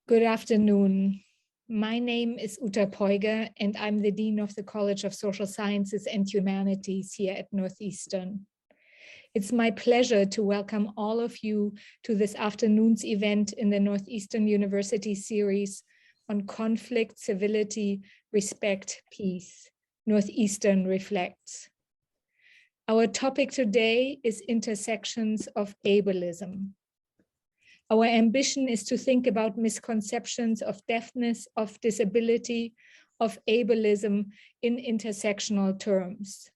Good afternoon. My name is Uta Peuger, and I'm the Dean of the College of Social Sciences and Humanities here at Northeastern. It's my pleasure to welcome all of you to this afternoon's event in the Northeastern University series on conflict, civility, respect, peace. Northeastern Reflects. Our topic today is intersections of ableism. Our ambition is to think about misconceptions of deafness, of disability, of ableism in intersectional terms.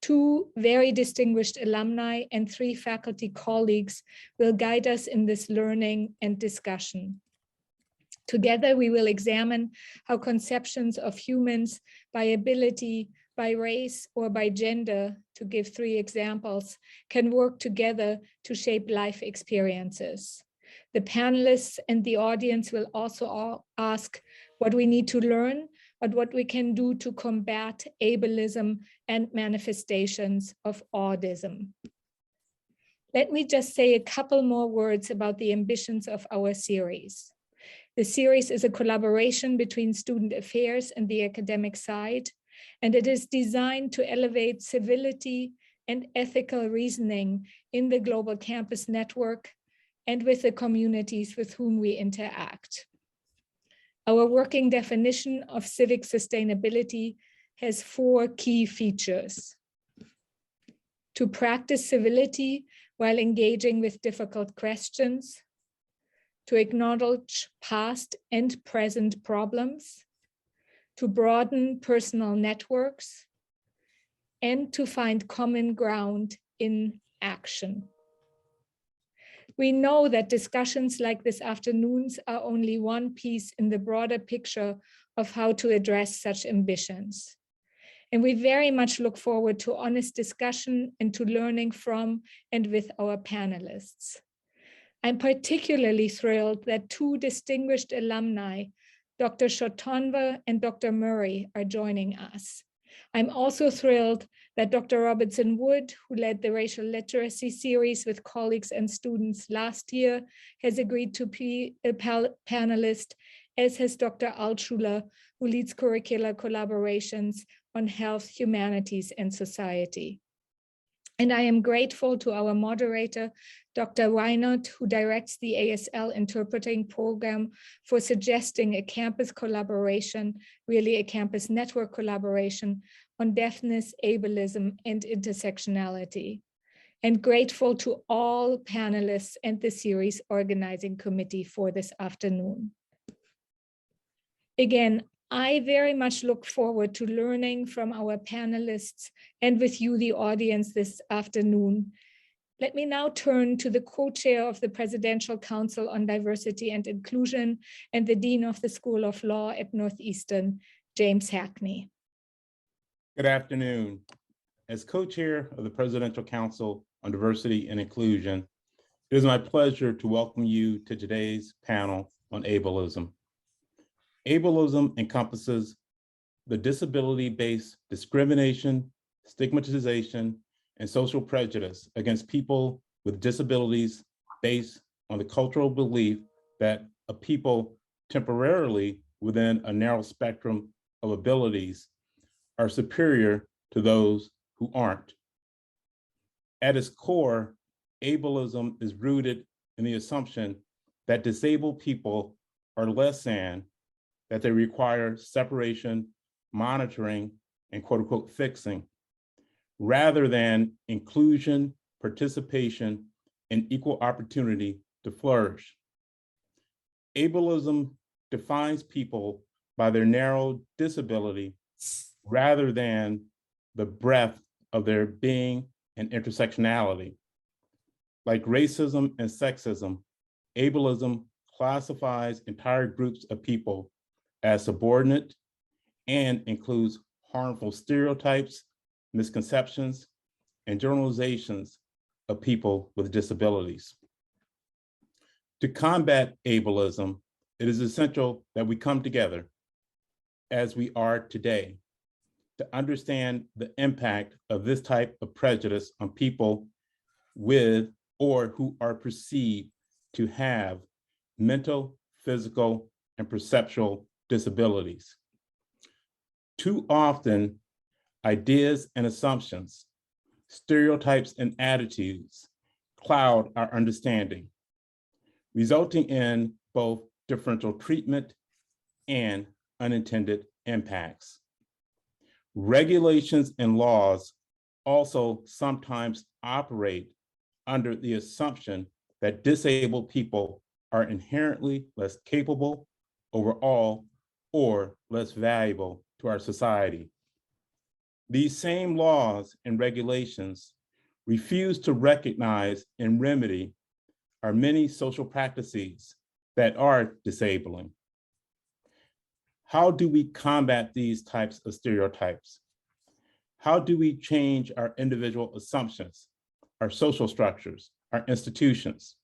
Two very distinguished alumni and 3 faculty colleagues will guide us in this learning and discussion. Together, we will examine how conceptions of humans by ability, by race, or by gender, to give 3 examples, can work together to shape life experiences. The panelists and the audience will also ask what we need to learn, but what we can do to combat ableism and manifestations of Audism. Let me just say a couple more words about the ambitions of our series. The series is a collaboration between student affairs and the academic side, and it is designed to elevate civility and ethical reasoning in the global campus network and with the communities with whom we interact. Our working definition of civic sustainability has 4 key features: to practice civility while engaging with difficult questions, to acknowledge past and present problems, to broaden personal networks, and to find common ground in action. We know that discussions like this afternoon's are only one piece in the broader picture of how to address such ambitions. And we very much look forward to honest discussion and to learning from and with our panelists. I'm particularly thrilled that 2 distinguished alumni, Dr. Shotonva and Dr. Murray, are joining us. I'm also thrilled that Dr. Robertson Wood, who led the racial literacy series with colleagues and students last year, has agreed to be a panelist, as has Dr. Altschuler, who leads curricular collaborations on health, humanities, and society. And I am grateful to our moderator, Dr. Weinert, who directs the ASL interpreting program, for suggesting a campus collaboration, really a campus network collaboration on deafness, ableism, and intersectionality. And grateful to all panelists and the series organizing committee for this afternoon. Again, I very much look forward to learning from our panelists and with you, the audience, this afternoon. Let me now turn to the co-chair of the Presidential Council on Diversity and Inclusion and the Dean of the School of Law at Northeastern, James Hackney. Good afternoon. As co-chair of the Presidential Council on Diversity and Inclusion, it is my pleasure to welcome you to today's panel on ableism. Ableism encompasses the disability-based discrimination, stigmatization, and social prejudice against people with disabilities based on the cultural belief that a people temporarily within a narrow spectrum of abilities are superior to those who aren't. At its core, ableism is rooted in the assumption that disabled people are less than, that they require separation, monitoring, and quote unquote fixing, rather than inclusion, participation, and equal opportunity to flourish. Ableism defines people by their narrow disability rather than the breadth of their being and intersectionality. Like racism and sexism, ableism classifies entire groups of people as subordinate and includes harmful stereotypes, misconceptions, and generalizations of people with disabilities. To combat ableism, it is essential that we come together as we are today to understand the impact of this type of prejudice on people with or who are perceived to have mental, physical, and perceptual disabilities. Too often, ideas and assumptions, stereotypes and attitudes cloud our understanding, resulting in both differential treatment and unintended impacts. Regulations and laws also sometimes operate under the assumption that disabled people are inherently less capable overall or less valuable to our society. These same laws and regulations refuse to recognize and remedy our many social practices that are disabling. How do we combat these types of stereotypes? How do we change our individual assumptions, our social structures, our institutions?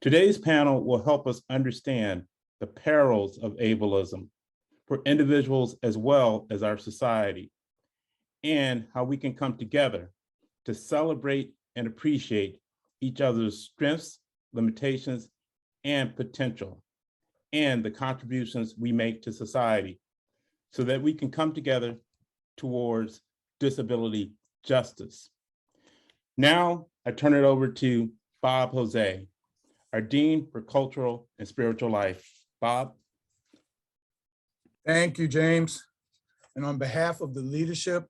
Today's panel will help us understand the perils of ableism for individuals as well as our society, and how we can come together to celebrate and appreciate each other's strengths, limitations, and potential, and the contributions we make to society, so that we can come together towards disability justice. Now, I turn it over to Bob Jose, our Dean for Cultural and Spiritual Life. Bob. Thank you, James. And on behalf of the leadership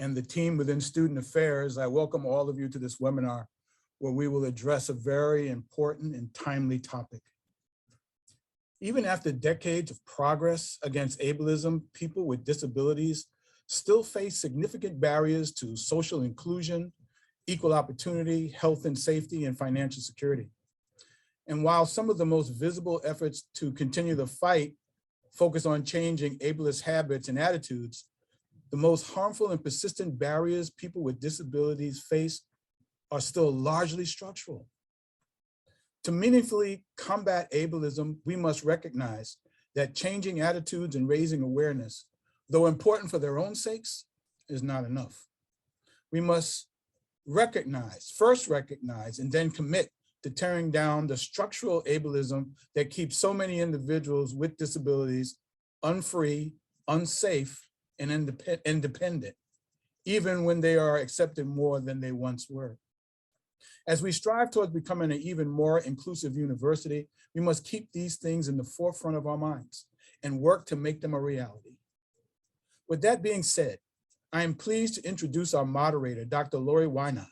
and the team within Student Affairs, I welcome all of you to this webinar, where we will address a very important and timely topic. Even after decades of progress against ableism, people with disabilities still face significant barriers to social inclusion, equal opportunity, health and safety, and financial security. And while some of the most visible efforts to continue the fight focus on changing ableist habits and attitudes, the most harmful and persistent barriers people with disabilities face are still largely structural. To meaningfully combat ableism, we must recognize that changing attitudes and raising awareness, though important for their own sakes, is not enough. We must first recognize, and then commit to tearing down the structural ableism that keeps so many individuals with disabilities unfree, unsafe, and independent, even when they are accepted more than they once were. As we strive towards becoming an even more inclusive university, we must keep these things in the forefront of our minds and work to make them a reality. With that being said, I am pleased to introduce our moderator, Dr. Lori Wynot.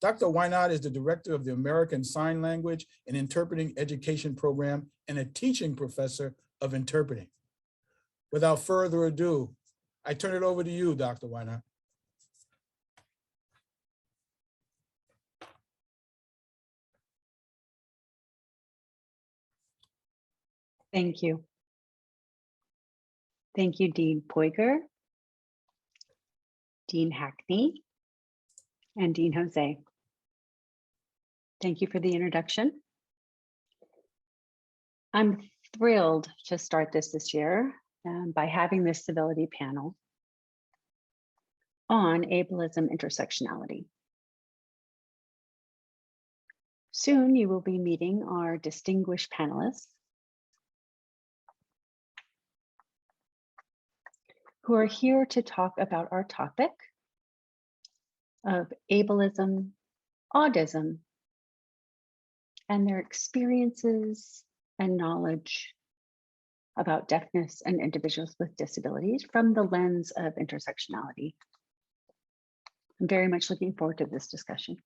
Dr. Wynot is the director of the American Sign Language and Interpreting Education Program and a teaching professor of interpreting. Without further ado, I turn it over to you, Dr. Wynot. Thank you. Thank you, Dean Poiger, Dean Hackney, and Dean Jose. Thank you for the introduction. I'm thrilled to start this year by having this civility panel on ableism intersectionality. Soon you will be meeting our distinguished panelists who are here to talk about our topic of ableism, Audism, and their experiences and knowledge about deafness and individuals with disabilities from the lens of intersectionality. I'm very much looking forward to this discussion.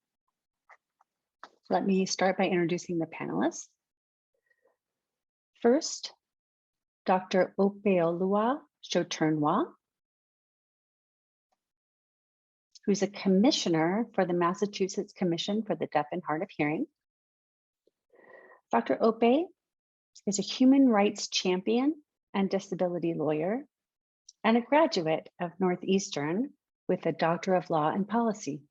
Let me start by introducing the panelists. First, Dr. Opeoluwa Soturnwa, who's a commissioner for the Massachusetts Commission for the Deaf and Hard of Hearing. Dr. Ope is a human rights champion and disability lawyer and a graduate of Northeastern with a Doctor of Law and Policy.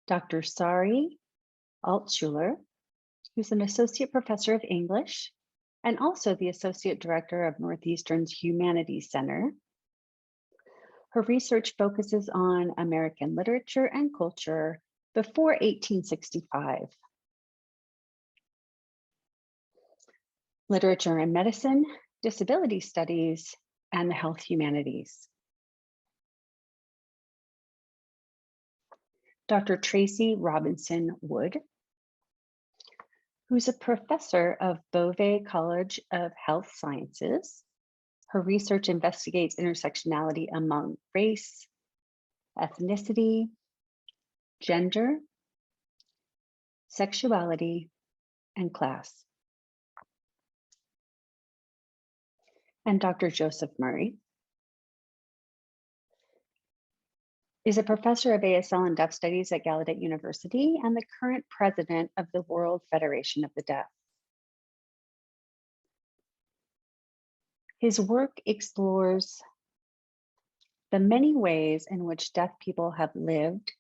Dr. Sari Altschuler, who's an associate professor of English and also the associate director of Northeastern's Humanities Center. Her research focuses on American literature and culture before 1865, literature in medicine, disability studies, and the health humanities. Dr. Tracy Robinson Wood, who's a professor of Beauvais College of Health Sciences. Her research investigates intersectionality among race, ethnicity, gender, sexuality, and class. And Dr. Joseph Murray is a professor of ASL and Deaf Studies at Gallaudet University and the current president of the World Federation of the Deaf. His work explores the many ways in which deaf people have lived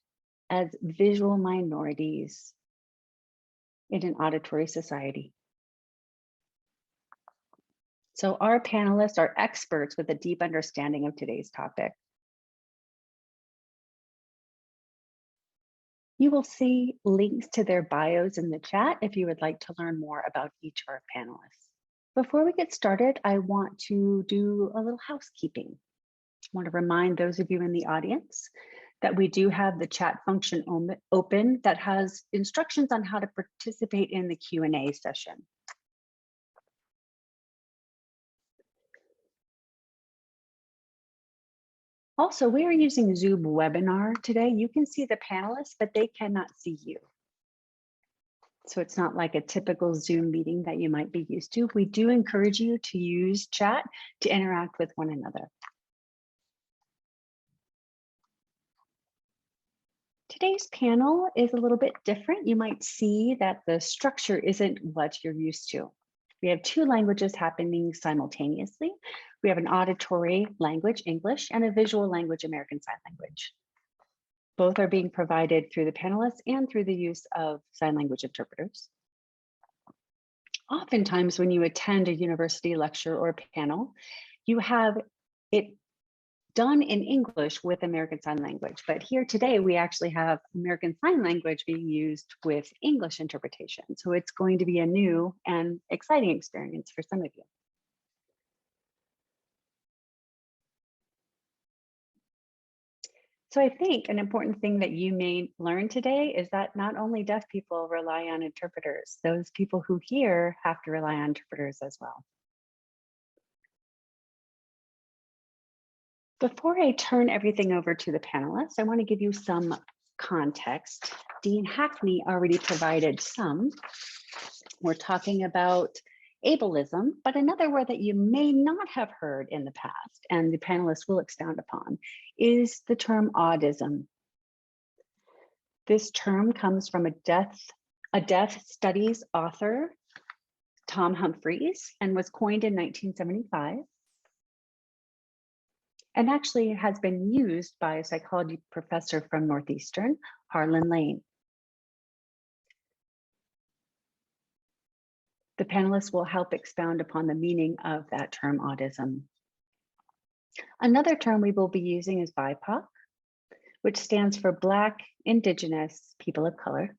as visual minorities in an auditory society. So our panelists are experts with a deep understanding of today's topic. You will see links to their bios in the chat if you would like to learn more about each of our panelists. Before we get started, I want to do a little housekeeping. I want to remind those of you in the audience that we do have the chat function open that has instructions on how to participate in the Q&A session. Also, we are using Zoom webinar today. You can see the panelists, but they cannot see you. So it's not like a typical Zoom meeting that you might be used to. We do encourage you to use chat to interact with one another. Today's panel is a little bit different. You might see that the structure isn't what you're used to. We have two languages happening simultaneously. We have an auditory language, English, and a visual language, American Sign Language. Both are being provided through the panelists and through the use of sign language interpreters. Oftentimes when you attend a university lecture or panel, you have it done in English with American Sign Language. But here today, we actually have American Sign Language being used with English interpretation. So it's going to be a new and exciting experience for some of you. So I think an important thing that you may learn today is that not only deaf people rely on interpreters, those people who hear have to rely on interpreters as well. Before I turn everything over to the panelists, I want to give you some context. Dean Hackney already provided some. We're talking about ableism, but another word that you may not have heard in the past, and the panelists will expound upon, is the term Audism. This term comes from a deaf studies author, Tom Humphreys, and was coined in 1975. And actually has been used by a psychology professor from Northeastern, Harlan Lane. The panelists will help expound upon the meaning of that term Audism. Another term we will be using is BIPOC, which stands for Black, Indigenous, People of Color.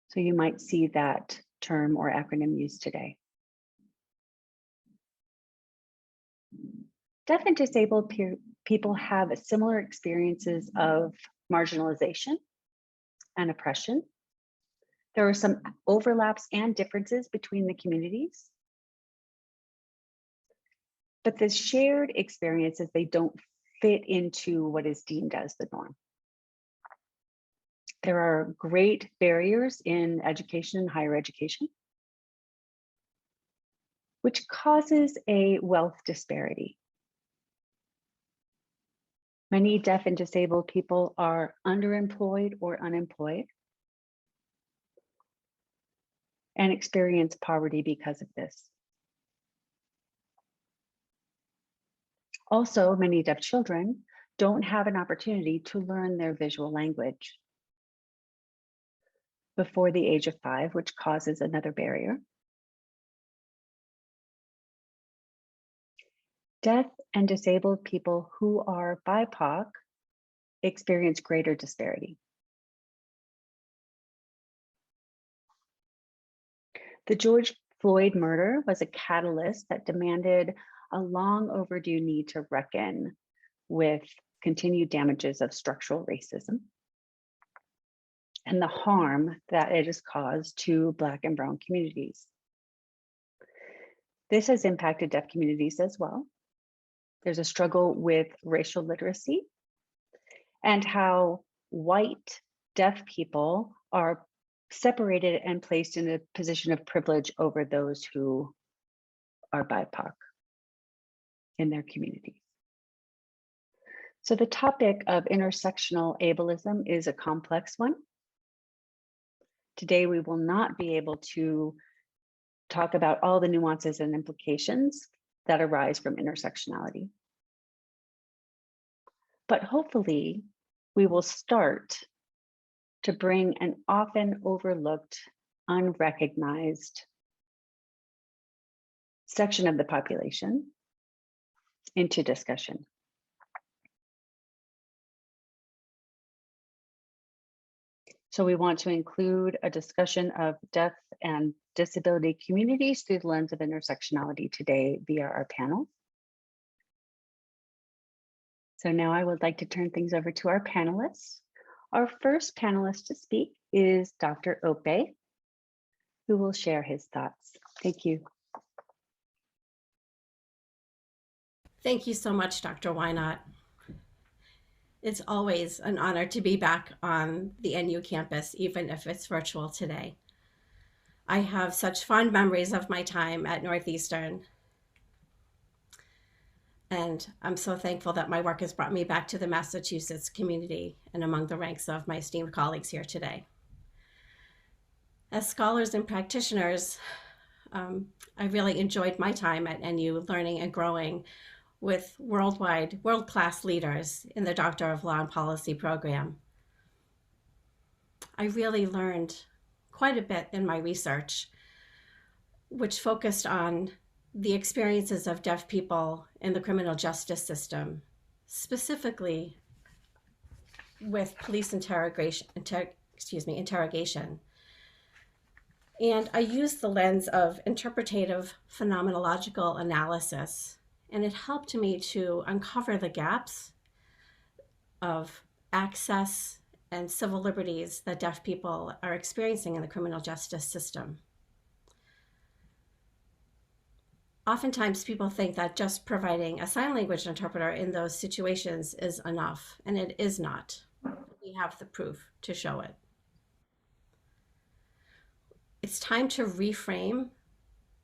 So you might see that term or acronym used today. Deaf and disabled people have similar experiences of marginalization and oppression. There are some overlaps and differences between the communities. But the shared experiences, they don't fit into what is deemed as the norm. There are great barriers in education and higher education, which causes a wealth disparity. Many deaf and disabled people are underemployed or unemployed and experience poverty because of this. Also, many deaf children don't have an opportunity to learn their visual language before the age of 5, which causes another barrier. Deaf and disabled people who are BIPOC experience greater disparity. The George Floyd murder was a catalyst that demanded a long overdue need to reckon with continued damages of structural racism and the harm that it has caused to Black and Brown communities. This has impacted deaf communities as well. There's a struggle with racial literacy and how white deaf people are separated and placed in a position of privilege over those who are BIPOC in their communities. So the topic of intersectional ableism is a complex one. Today, we will not be able to talk about all the nuances and implications that arise from intersectionality. But hopefully, we will start to bring an often overlooked, unrecognized section of the population into discussion. So we want to include a discussion of deaf and disability communities through the lens of intersectionality today via our panel. So now I would like to turn things over to our panelists. Our first panelist to speak is Dr. Ope, who will share his thoughts. Thank you. Thank you so much, Dr. Wynot. It's always an honor to be back on the NU campus, even if it's virtual today. I have such fond memories of my time at Northeastern. And I'm so thankful that my work has brought me back to the Massachusetts community and among the ranks of my esteemed colleagues here today. As scholars and practitioners, I really enjoyed my time at NU learning and growing with world-class leaders in the Doctor of Law and Policy program. I really learned quite a bit in my research, which focused on the experiences of deaf people in the criminal justice system, specifically with police interrogation. And I used the lens of interpretative phenomenological analysis, and it helped me to uncover the gaps of access and civil liberties that deaf people are experiencing in the criminal justice system. Oftentimes people think that just providing a sign language interpreter in those situations is enough, and it is not. We have the proof to show it. It's time to reframe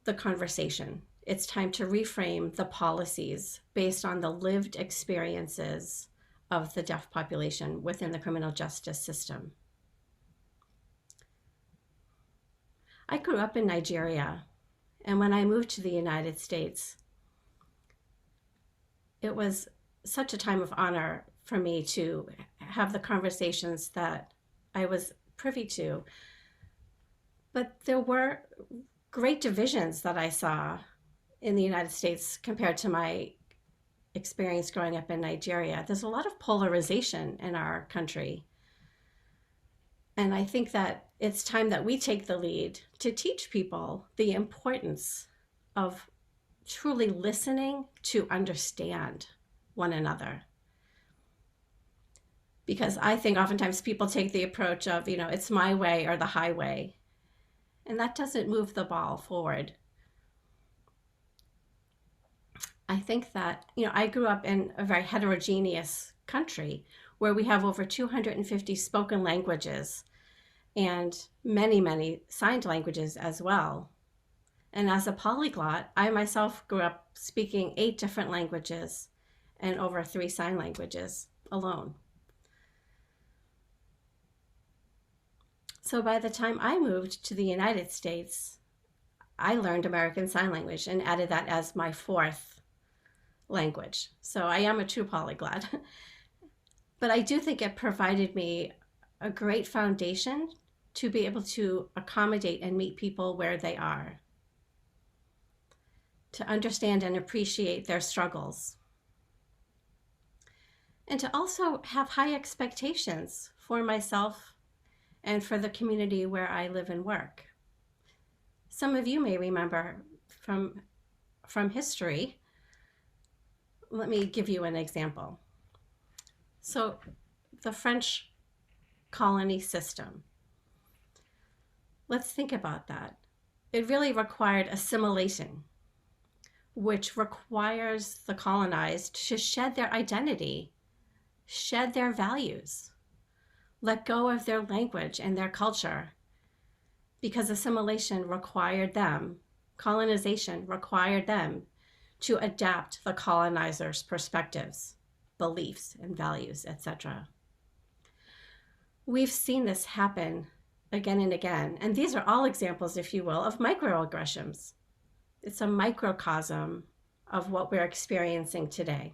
the conversation. It's time to reframe the policies based on the lived experiences of the deaf population within the criminal justice system. I grew up in Nigeria, and when I moved to the United States, it was such a time of honor for me to have the conversations that I was privy to. But there were great divisions that I saw in the United States compared to my experience growing up in Nigeria. There's a lot of polarization in our country. And I think that it's time that we take the lead to teach people the importance of truly listening to understand one another. Because I think oftentimes people take the approach of, it's my way or the highway. And that doesn't move the ball forward. I think that, I grew up in a very heterogeneous country where we have over 250 spoken languages and many, many signed languages as well. And as a polyglot, I myself grew up speaking 8 different languages and over 3 sign languages alone. So by the time I moved to the United States, I learned American Sign Language and added that as my 4th language. So I am a true polyglot. But I do think it provided me a great foundation to be able to accommodate and meet people where they are, to understand and appreciate their struggles, and to also have high expectations for myself and for the community where I live and work. Some of you may remember from history. Let me give you an example. So the French colony system, let's think about that. It really required assimilation, which requires the colonized to shed their identity, shed their values, let go of their language and their culture, because assimilation required them, colonization required them to adapt the colonizers' perspectives, beliefs, and values, etc. We've seen this happen again and again, and these are all examples, if you will, of microaggressions. It's a microcosm of what we're experiencing today.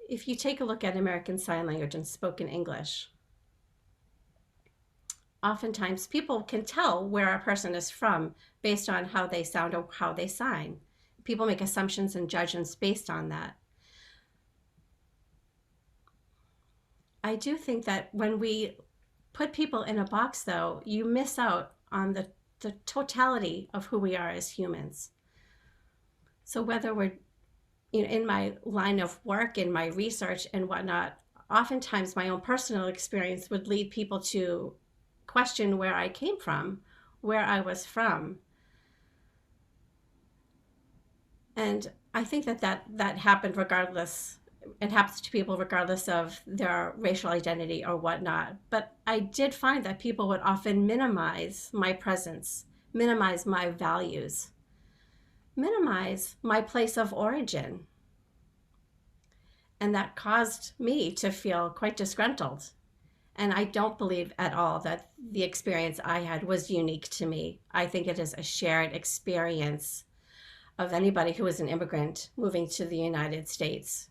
If you take a look at American Sign Language and spoken English, oftentimes people can tell where a person is from based on how they sound or how they sign. People make assumptions and judgments based on that. I do think that when we put people in a box, though, you miss out on the totality of who we are as humans. So whether we're in my line of work, in my research and whatnot, oftentimes my own personal experience would lead people to question where I came from, where I was from. And I think that happened regardless. It happens to people regardless of their racial identity or whatnot. But I did find that people would often minimize my presence, minimize my values, minimize my place of origin. And that caused me to feel quite disgruntled. And I don't believe at all that the experience I had was unique to me. I think it is a shared experience of anybody who is an immigrant moving to the United States.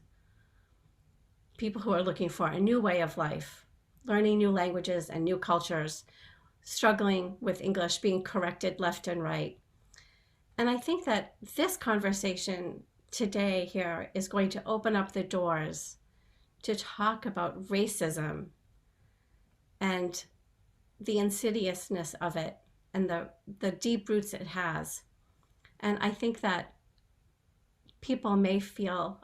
People who are looking for a new way of life, learning new languages and new cultures, struggling with English, being corrected left and right. And I think that this conversation today here is going to open up the doors to talk about racism and the insidiousness of it and the deep roots it has. And I think that people may feel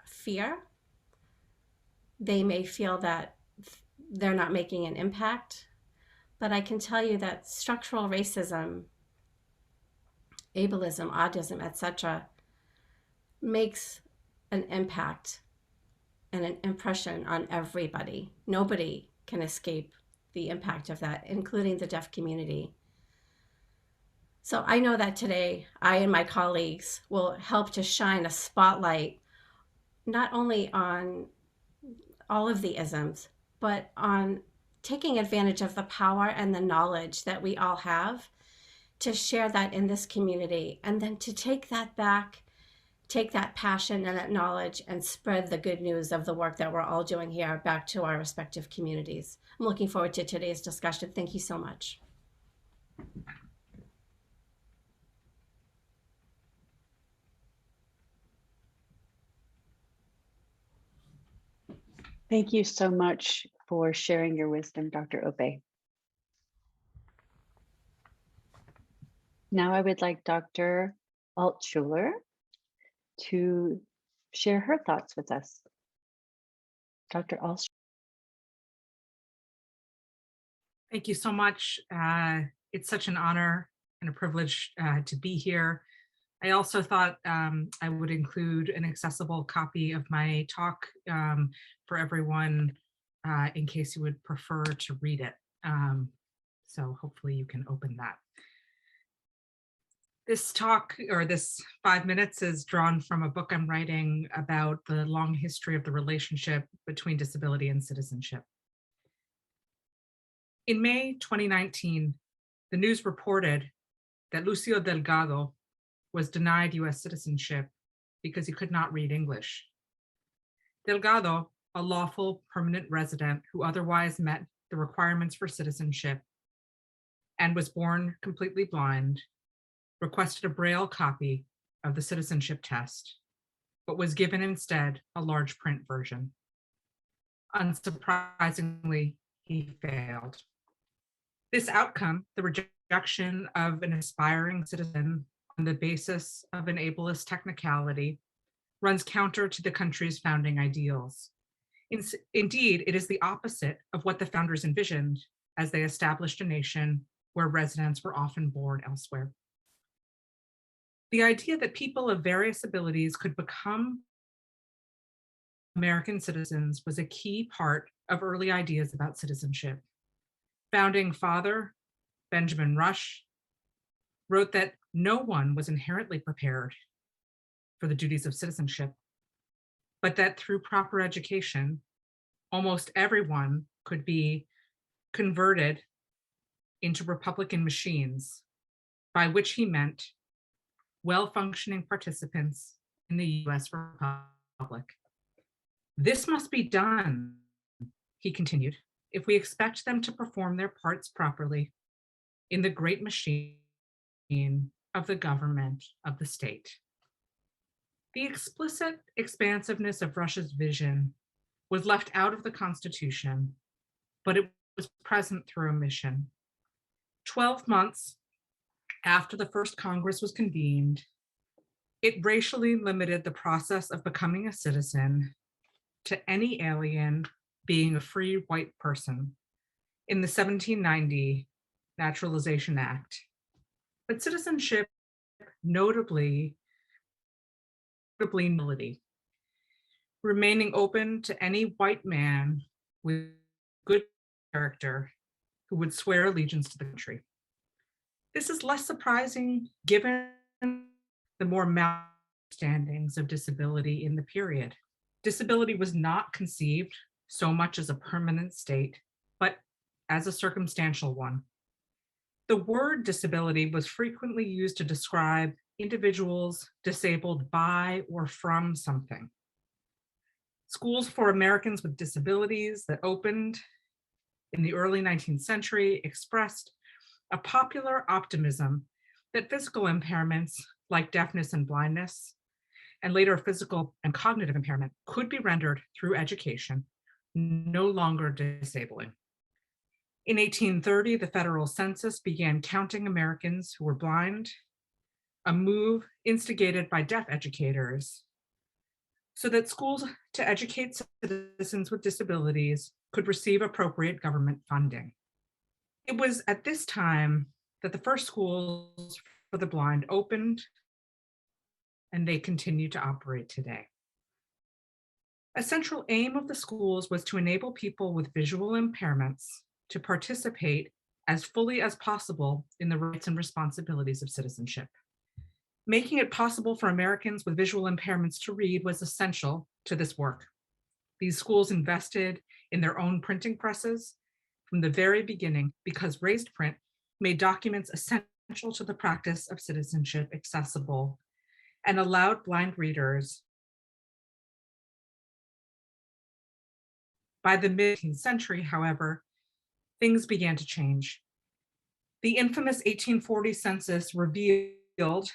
fear. They may feel that they're not making an impact. But I can tell you that structural racism, ableism, Audism, etc., makes an impact and an impression on everybody. Nobody can escape the impact of that, including the deaf community. So I know that today I and my colleagues will help to shine a spotlight not only on all of the isms, but on taking advantage of the power and the knowledge that we all have to share that in this community, and then to take that back, take that passion and that knowledge and spread the good news of the work that we're all doing here back to our respective communities. I'm looking forward to today's discussion. Thank you so much. Thank you so much for sharing your wisdom, Dr. Ope. Now I would like Dr. Altschuler to share her thoughts with us. Dr. Altschuler. Thank you so much. It's such an honor and a privilege to be here. I also thought I would include an accessible copy of my talk for everyone in case you would prefer to read it. So hopefully you can open that. This talk, or this 5 minutes, is drawn from a book I'm writing about the long history of the relationship between disability and citizenship. In May 2019, the news reported that Lucio Delgado was denied US citizenship because he could not read English. Delgado, a lawful permanent resident who otherwise met the requirements for citizenship and was born completely blind, requested a Braille copy of the citizenship test, but was given instead a large print version. Unsurprisingly, he failed. This outcome, the rejection rejection of an aspiring citizen on the basis of an ableist technicality runs counter to the country's founding ideals. Indeed, it is the opposite of what the founders envisioned as they established a nation where residents were often born elsewhere. The idea that people of various abilities could become American citizens was a key part of early ideas about citizenship. Founding father Benjamin Rush wrote that no one was inherently prepared for the duties of citizenship, but that through proper education, almost everyone could be converted into Republican machines, by which he meant well-functioning participants in the US Republic. This must be done, he continued, if we expect them to perform their parts properly in the great machine of the government of the state. The explicit expansiveness of Rush's vision was left out of the Constitution, but it was present through omission. 12 months after the first Congress was convened, it racially limited the process of becoming a citizen to any alien being a free white person in the 1790 Naturalization Act. But citizenship notably nobility, remaining open to any white man with good character who would swear allegiance to the country. This is less surprising given the more misunderstandings of disability in the period. Disability was not conceived so much as a permanent state, but as a circumstantial one. The word disability was frequently used to describe individuals disabled by or from something. Schools for Americans with disabilities that opened in the early 19th century expressed a popular optimism that physical impairments like deafness and blindness, and later physical and cognitive impairment, could be rendered through education, no longer disabling. In 1830, the federal census began counting Americans who were blind, a move instigated by deaf educators, so that schools to educate citizens with disabilities could receive appropriate government funding. It was at this time that the first schools for the blind opened, and they continue to operate today. A central aim of the schools was to enable people with visual impairments to participate as fully as possible in the rights and responsibilities of citizenship. Making it possible for Americans with visual impairments to read was essential to this work. These schools invested in their own printing presses from the very beginning because raised print made documents essential to the practice of citizenship accessible and allowed blind readers. By the mid-18th century, however, things began to change. The infamous 1840 census revealed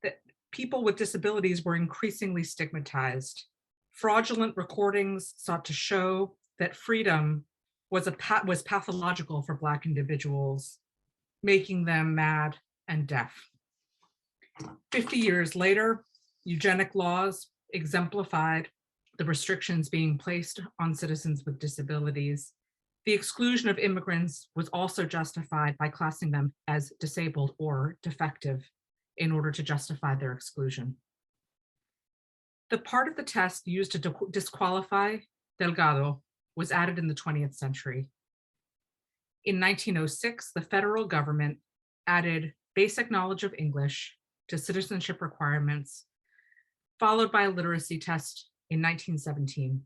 that people with disabilities were increasingly stigmatized. Fraudulent recordings sought to show that freedom was pathological for Black individuals, making them mad and deaf. 50 years later, eugenic laws exemplified the restrictions being placed on citizens with disabilities. The exclusion of immigrants was also justified by classing them as disabled or defective in order to justify their exclusion. The part of the test used to disqualify Delgado was added in the 20th century. In 1906, the federal government added basic knowledge of English to citizenship requirements, followed by a literacy test in 1917.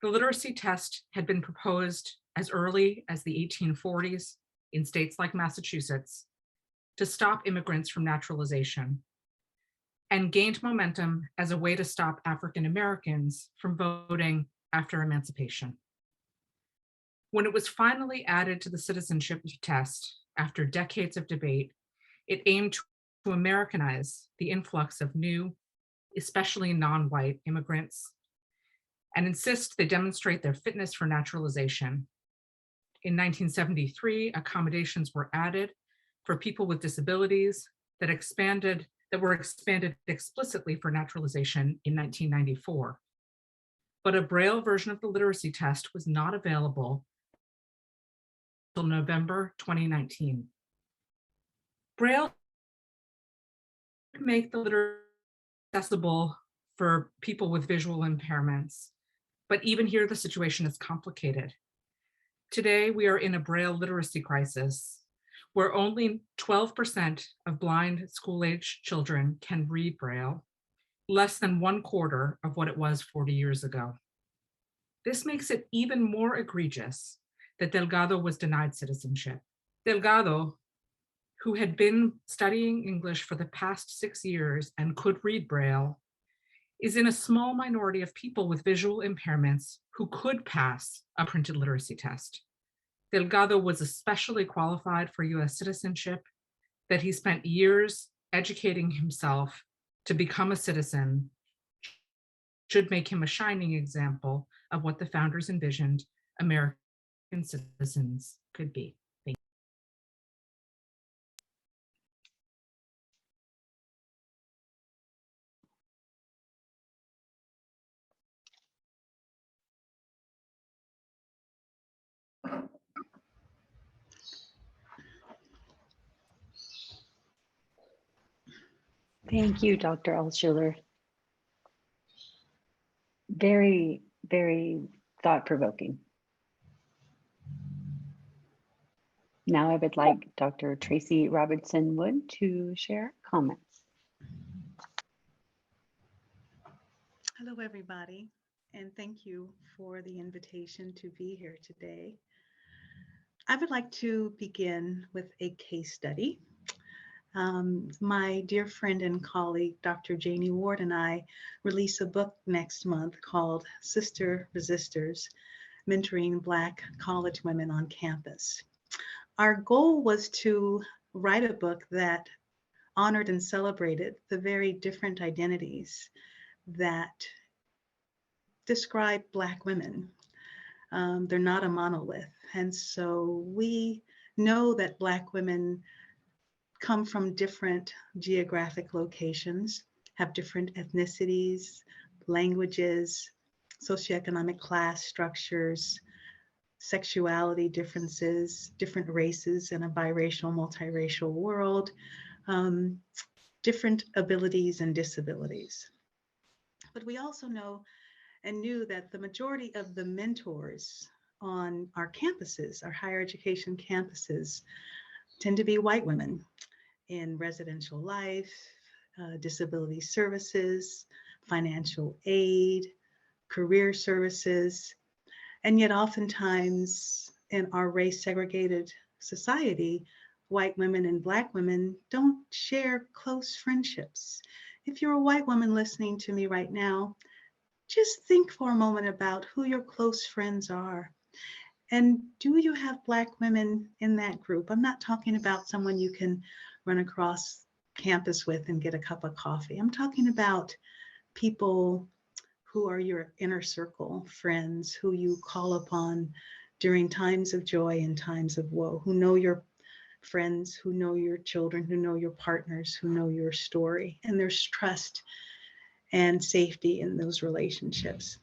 The literacy test had been proposed as early as the 1840s in states like Massachusetts to stop immigrants from naturalization, and gained momentum as a way to stop African Americans from voting after emancipation. When it was finally added to the citizenship test after decades of debate, it aimed to Americanize the influx of new, especially non-white immigrants, and insist they demonstrate their fitness for naturalization. In 1973, accommodations were added for people with disabilities that were expanded explicitly for naturalization in 1994. But a Braille version of the literacy test was not available until November 2019. Braille make the literacy accessible for people with visual impairments, but even here the situation is complicated. Today, we are in a Braille literacy crisis where only 12% of blind school-age children can read Braille, less than 1/4 of what it was 40 years ago. This makes it even more egregious that Delgado was denied citizenship. Delgado, who had been studying English for the past 6 years and could read Braille, is in a small minority of people with visual impairments who could pass a printed literacy test. Delgado was especially qualified for US citizenship, that he spent years educating himself to become a citizen should make him a shining example of what the founders envisioned American citizens could be. Thank Thank you, Dr. Altschuler. Very, very thought-provoking. Now I would like Dr. Tracy Robertson Wood to share comments. Hello, everybody, and thank you for the invitation to be here today. I would like to begin with a case study. My dear friend and colleague, Dr. Janie Ward, and I release a book next month called Sister Resistors, Mentoring Black College Women on Campus. Our goal was to write a book that honored and celebrated the very different identities that describe Black women. They're not a monolith. And so we know that Black women come from different geographic locations, have different ethnicities, languages, socioeconomic class structures, sexuality differences, different races in a biracial, multiracial world, different abilities and disabilities. But we also know and knew that the majority of the mentors on our campuses, our higher education campuses, tend to be white women in residential life, disability services, financial aid, career services. And yet oftentimes in our race segregated society, white women and Black women don't share close friendships. If you're a white woman listening to me right now, just think for a moment about who your close friends are. And do you have Black women in that group? I'm not talking about someone you can run across campus with and get a cup of coffee. I'm talking about people who are your inner circle friends, who you call upon during times of joy and times of woe, who know your friends, who know your children, who know your partners, who know your story. And there's trust and safety in those relationships.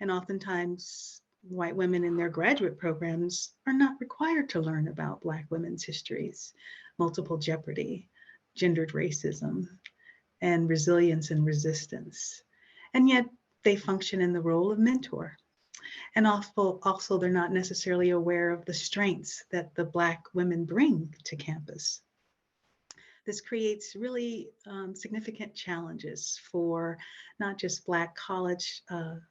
And oftentimes, white women in their graduate programs are not required to learn about Black women's histories, multiple jeopardy, gendered racism, and resilience and resistance. And yet they function in the role of mentor. And also they're not necessarily aware of the strengths that the Black women bring to campus. This creates really significant challenges for not just Black college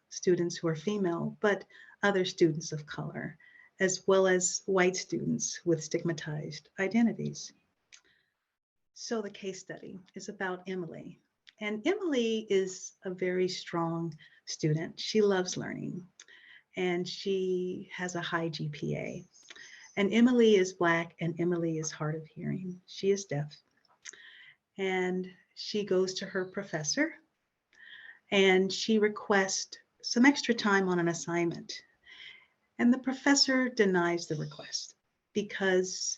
students who are female, but other students of color, as well as white students with stigmatized identities. So the case study is about Emily. And Emily is a very strong student. She loves learning and she has a high GPA. And Emily is Black and Emily is hard of hearing. She is deaf. And she goes to her professor and she requests some extra time on an assignment. And the professor denies the request because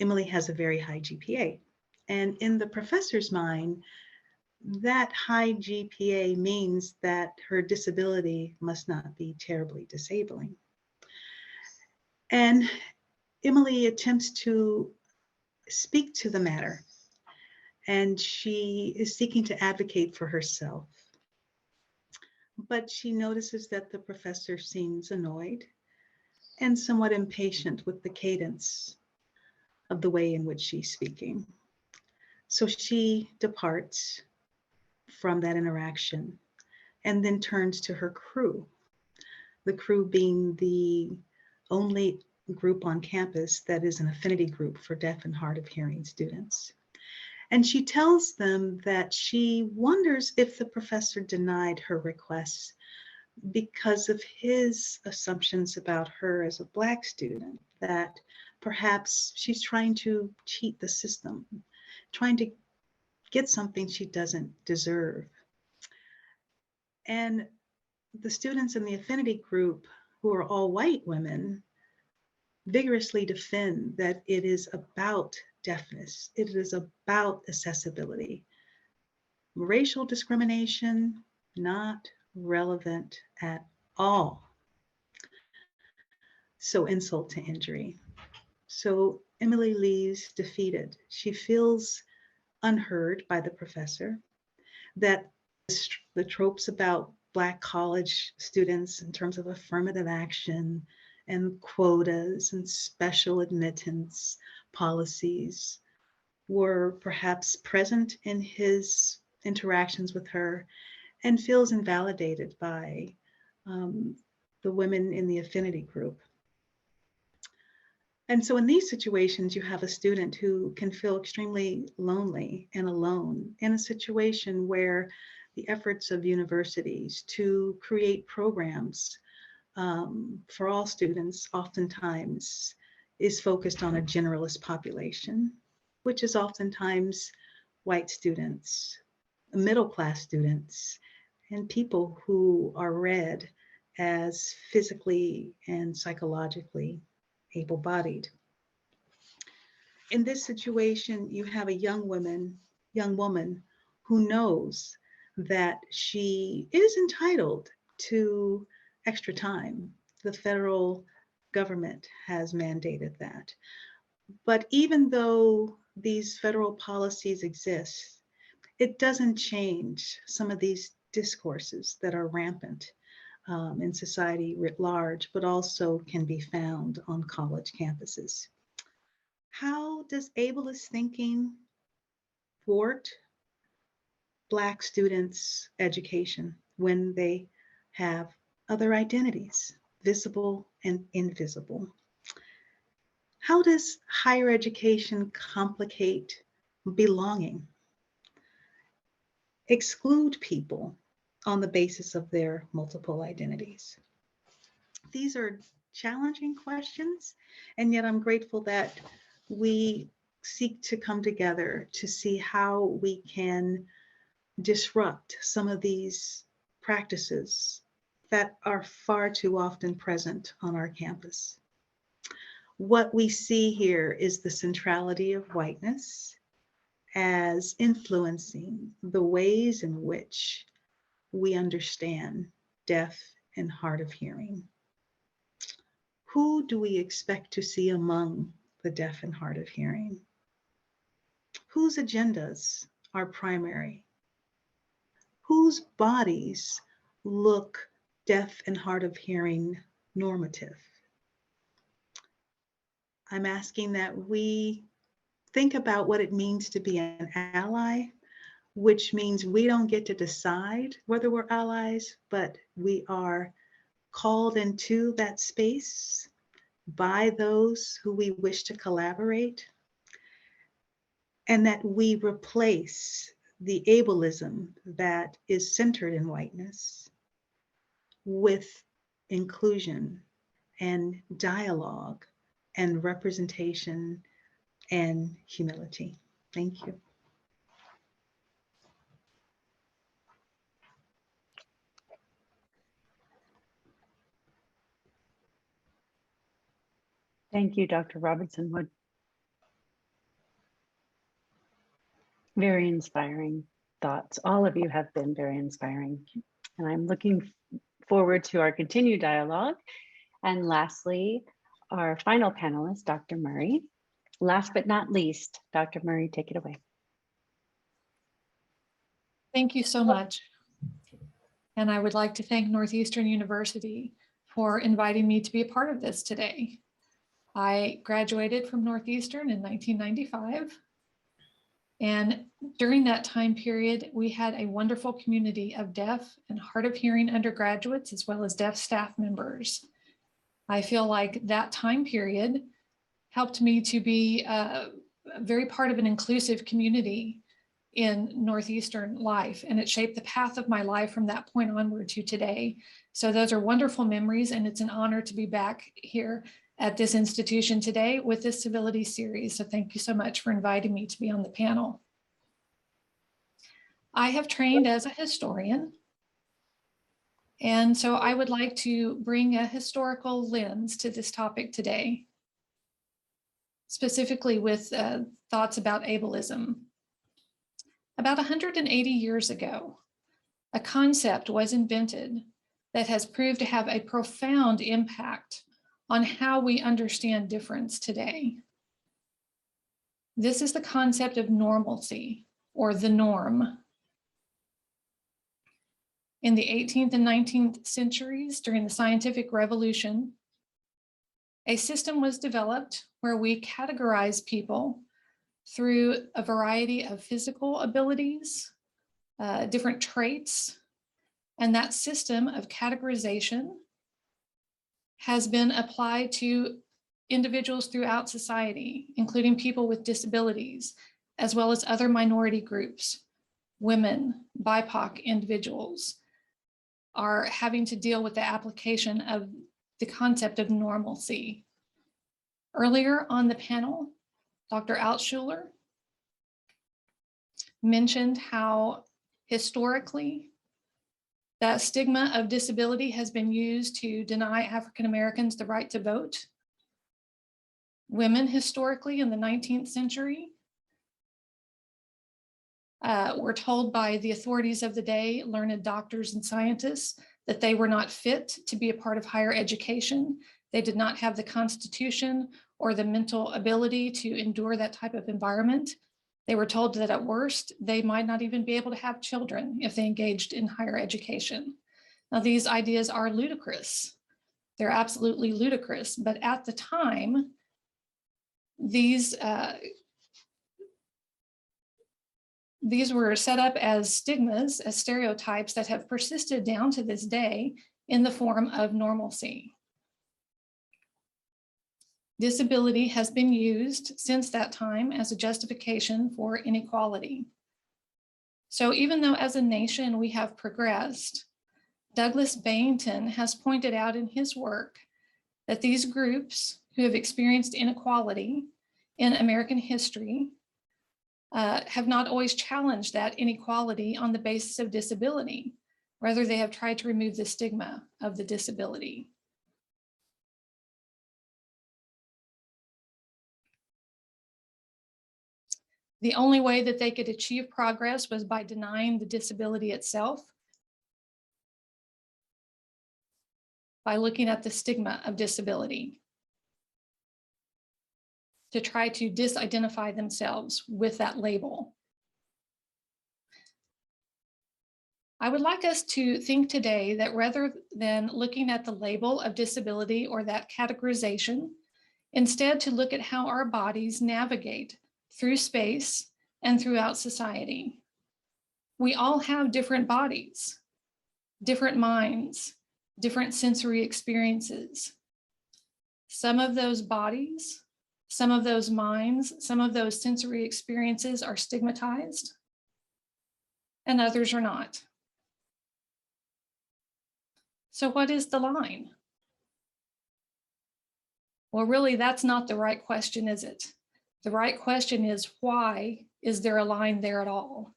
Emily has a very high GPA. And in the professor's mind, that high GPA means that her disability must not be terribly disabling. And Emily attempts to speak to the matter, and she is seeking to advocate for herself. But she notices that the professor seems annoyed and somewhat impatient with the cadence of the way in which she's speaking. So she departs from that interaction and then turns to her crew, the crew being the only group on campus that is an affinity group for deaf and hard of hearing students. And she tells them that she wonders if the professor denied her requests because of his assumptions about her as a Black student, that perhaps she's trying to cheat the system, trying to get something she doesn't deserve. And the students in the affinity group, who are all white women, vigorously defend that it is about deafness, it is about accessibility. Racial discrimination, not relevant at all. So insult to injury. So Emily leaves defeated. She feels unheard by the professor, that the tropes about Black college students in terms of affirmative action and quotas and special admittance policies were perhaps present in his interactions with her, and feels invalidated by the women in the affinity group. And so in these situations, you have a student who can feel extremely lonely and alone in a situation where the efforts of universities to create programs for all students oftentimes is focused on a generalist population, which is oftentimes white students, middle-class students, and people who are read as physically and psychologically able-bodied. In this situation, you have a young woman who knows that she is entitled to extra time. The federal government has mandated that. But even though these federal policies exist, it doesn't change some of these discourses that are rampant in society writ large, but also can be found on college campuses. How does ableist thinking thwart Black students' education when they have other identities, visible and invisible? How does higher education complicate belonging, exclude people on the basis of their multiple identities? These are challenging questions, and yet I'm grateful that we seek to come together to see how we can disrupt some of these practices that are far too often present on our campus. What we see here is the centrality of whiteness as influencing the ways in which we understand deaf and hard of hearing. Who do we expect to see among the deaf and hard of hearing? Whose agendas are primary? Whose bodies look deaf and hard of hearing normative? I'm asking that we think about what it means to be an ally, which means we don't get to decide whether we're allies, but we are called into that space by those who we wish to collaborate, and that we replace the ableism that is centered in whiteness with inclusion and dialogue and representation and humility. Thank you. Thank you, Dr. Robinson Wood. Very inspiring thoughts. All of you have been very inspiring. And I'm looking forward to our continued dialogue. And lastly, our final panelist, Dr. Murray. Last but not least, Dr. Murray, take it away. Thank you so much. And I would like to thank Northeastern University for inviting me to be a part of this today. I graduated from Northeastern in 1995. And during that time period, we had a wonderful community of deaf and hard of hearing undergraduates, as well as deaf staff members. I feel like that time period helped me to be very part of an inclusive community in Northeastern life, and it shaped the path of my life from that point onward to today. So those are wonderful memories, and it's an honor to be back here at this institution today with this Civility series. So thank you so much for inviting me to be on the panel. I have trained as a historian, and so I would like to bring a historical lens to this topic today, specifically with thoughts about ableism. About 180 years ago, a concept was invented that has proved to have a profound impact on how we understand difference today. This is the concept of normalcy, or the norm. In the 18th and 19th centuries, during the scientific revolution, a system was developed where we categorize people through a variety of physical abilities, different traits, and that system of categorization has been applied to individuals throughout society, including people with disabilities, as well as other minority groups. Women, BIPOC individuals are having to deal with the application of the concept of normalcy. Earlier on the panel, Dr. Altschuler mentioned how historically that stigma of disability has been used to deny African Americans the right to vote. Women historically in the 19th century were told by the authorities of the day, learned doctors and scientists, that they were not fit to be a part of higher education. They did not have the constitution or the mental ability to endure that type of environment. They were told that at worst, they might not even be able to have children if they engaged in higher education. Now, these ideas are ludicrous. They're absolutely ludicrous, but at the time, these were set up as stigmas, as stereotypes that have persisted down to this day in the form of normalcy. Disability has been used since that time as a justification for inequality. So even though as a nation we have progressed, Douglas Bainton has pointed out in his work that these groups who have experienced inequality in American history have not always challenged that inequality on the basis of disability. Rather, they have tried to remove the stigma of the disability. The only way that they could achieve progress was by denying the disability itself, by looking at the stigma of disability, to try to disidentify themselves with that label. I would like us to think today that rather than looking at the label of disability or that categorization, instead to look at how our bodies navigate through space and throughout society. We all have different bodies, different minds, different sensory experiences. Some of those bodies, some of those minds, some of those sensory experiences are stigmatized, and others are not. So what is the line? Well, really, that's not the right question, is it? The right question is, why is there a line there at all?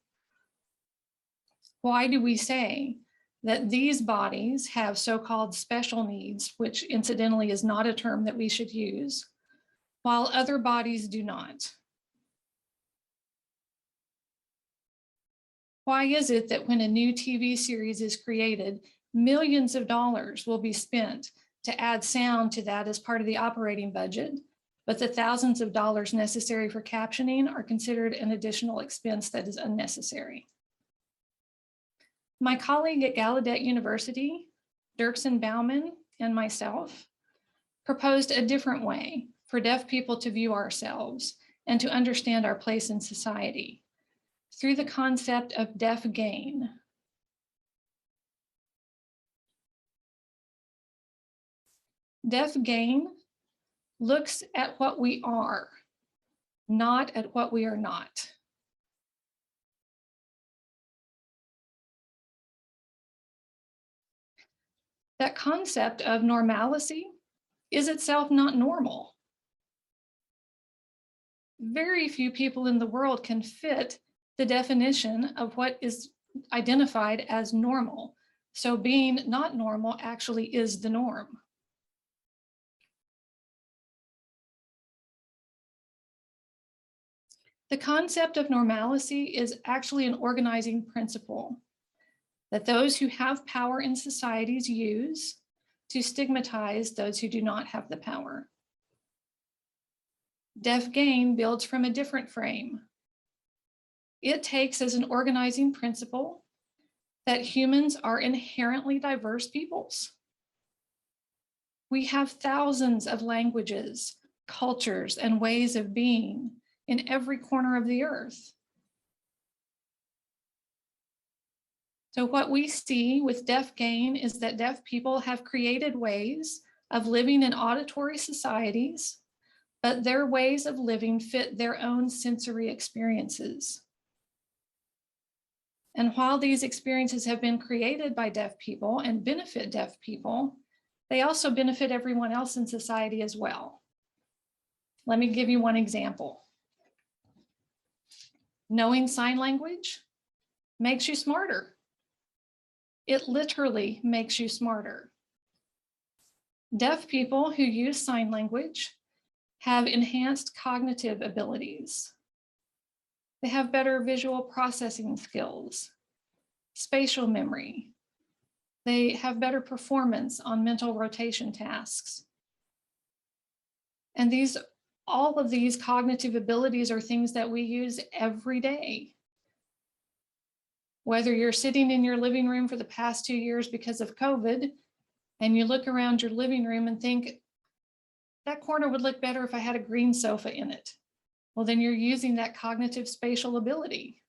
Why do we say that these bodies have so-called special needs, which incidentally is not a term that we should use? while other bodies do not? Why is it that when a new TV series is created, millions of dollars will be spent to add sound to that as part of the operating budget, but the thousands of dollars necessary for captioning are considered an additional expense that is unnecessary? My colleague at Gallaudet University, Dirksen Bauman, and myself proposed a different way for deaf people to view ourselves and to understand our place in society through the concept of deaf gain. Deaf gain looks at what we are, not at what we are not. That concept of normalcy is itself not normal. Very few people in the world can fit the definition of what is identified as normal. So being not normal actually is the norm. The concept of normalcy is actually an organizing principle that those who have power in societies use to stigmatize those who do not have the power. Deaf gain builds from a different frame. It takes as an organizing principle that humans are inherently diverse peoples. We have thousands of languages, cultures, and ways of being in every corner of the earth. So what we see with deaf gain is that deaf people have created ways of living in auditory societies, but their ways of living fit their own sensory experiences. And while these experiences have been created by deaf people and benefit deaf people, they also benefit everyone else in society as well. Let me give you one example. Knowing sign language makes you smarter. It literally makes you smarter. Deaf people who use sign language have enhanced cognitive abilities. They have better visual processing skills, spatial memory. They have better performance on mental rotation tasks. And all of these cognitive abilities are things that we use every day. Whether you're sitting in your living room for the past 2 years because of COVID, and you look around your living room and think, that corner would look better if I had a green sofa in it. Well, then you're using that cognitive spatial ability.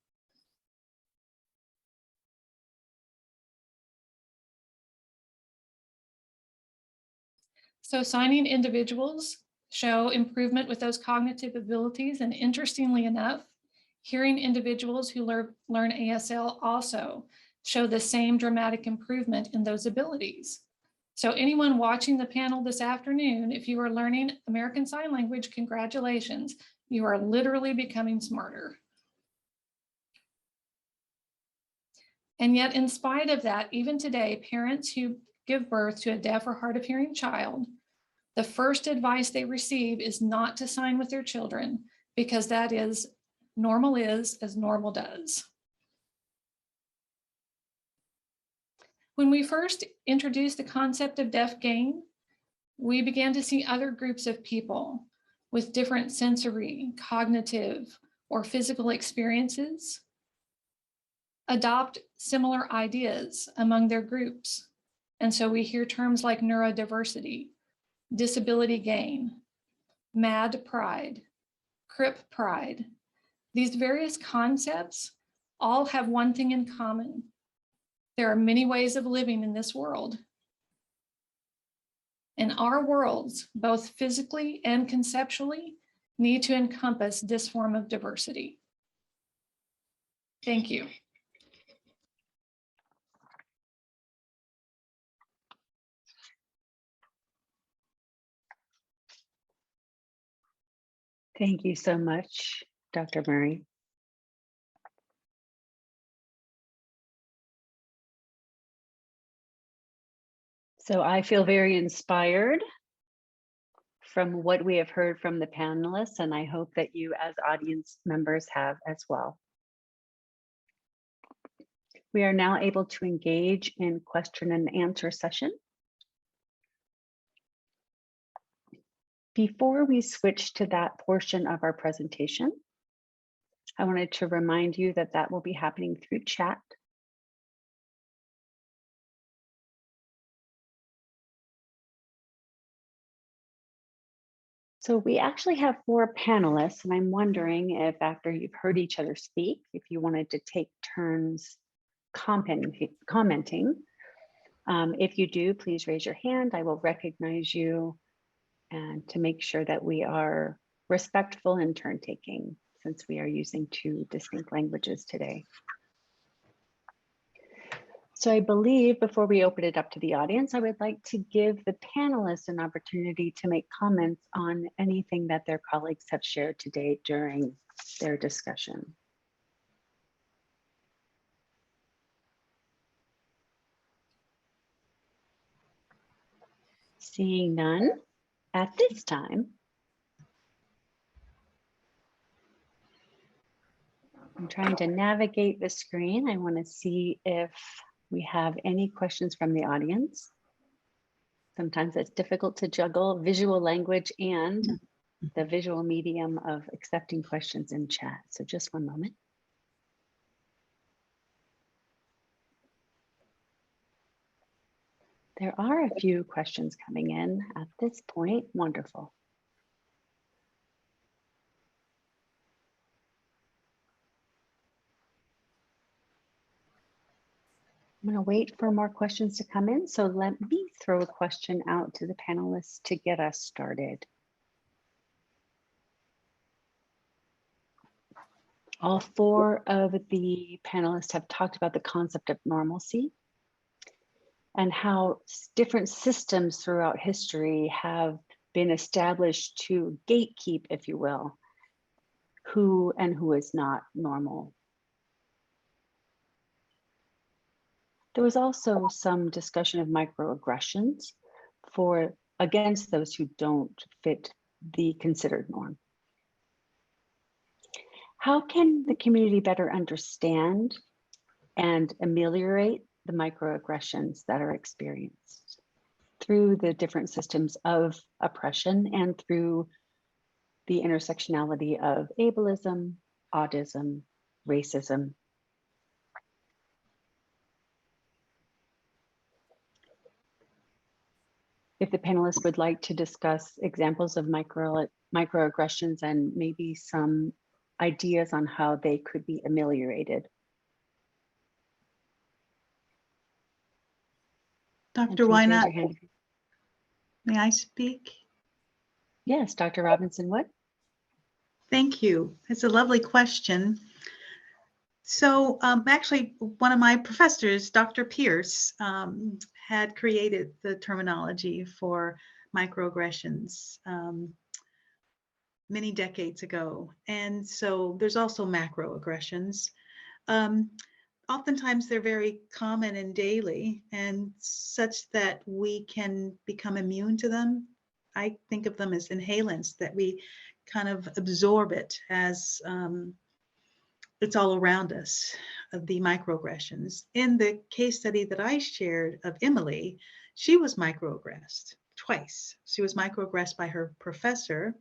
So signing individuals show improvement with those cognitive abilities, and interestingly enough, hearing individuals who learn ASL also show the same dramatic improvement in those abilities. So anyone watching the panel this afternoon, if you are learning American Sign Language, congratulations, you are literally becoming smarter. And yet, in spite of that, even today, parents who give birth to a deaf or hard of hearing child, the first advice they receive is not to sign with their children, because that is normal is as normal does. When we first introduced the concept of deaf gain, we began to see other groups of people with different sensory, cognitive, or physical experiences adopt similar ideas among their groups. And so we hear terms like neurodiversity, disability gain, mad pride, crip pride. These various concepts all have one thing in common. There are many ways of living in this world. And our worlds, both physically and conceptually, need to encompass this form of diversity. Thank you. Thank you so much, Dr. Murray. So I feel very inspired from what we have heard from the panelists, and I hope that you as audience members have as well. We are now able to engage in question and answer session. Before we switch to that portion of our presentation, I wanted to remind you that that will be happening through chat. So we actually have 4 panelists, and I'm wondering if after you've heard each other speak, if you wanted to take turns commenting. If you do, please raise your hand. I will recognize you, and to make sure that we are respectful in turn taking, since we are using 2 distinct languages today. So I believe before we open it up to the audience, I would like to give the panelists an opportunity to make comments on anything that their colleagues have shared today during their discussion. Seeing none at this time, I'm trying to navigate the screen. I want to see if we have any questions from the audience. Sometimes it's difficult to juggle visual language and the visual medium of accepting questions in chat. So just one moment. There are a few questions coming in at this point. Wonderful. I'm going to wait for more questions to come in. So let me throw a question out to the panelists to get us started. All 4 of the panelists have talked about the concept of normalcy and how different systems throughout history have been established to gatekeep, if you will, who and who is not normal. There was also some discussion of microaggressions against those who don't fit the considered norm. How can the community better understand and ameliorate the microaggressions that are experienced through the different systems of oppression and through the intersectionality of ableism, Audism, racism? If the panelists would like to discuss examples of microaggressions and maybe some ideas on how they could be ameliorated. Dr. Wynot, may I speak? Yes, Dr. Robinson-Wood. Thank you. It's a lovely question. So actually, one of my professors, Dr. Pierce, had created the terminology for microaggressions many decades ago. And so there's also macroaggressions. Oftentimes they're very common and daily and such that we can become immune to them. I think of them as inhalants, that we kind of absorb it as it's all around us, of the microaggressions. In the case study that I shared of Emily, she was microaggressed twice. She was microaggressed by her professor,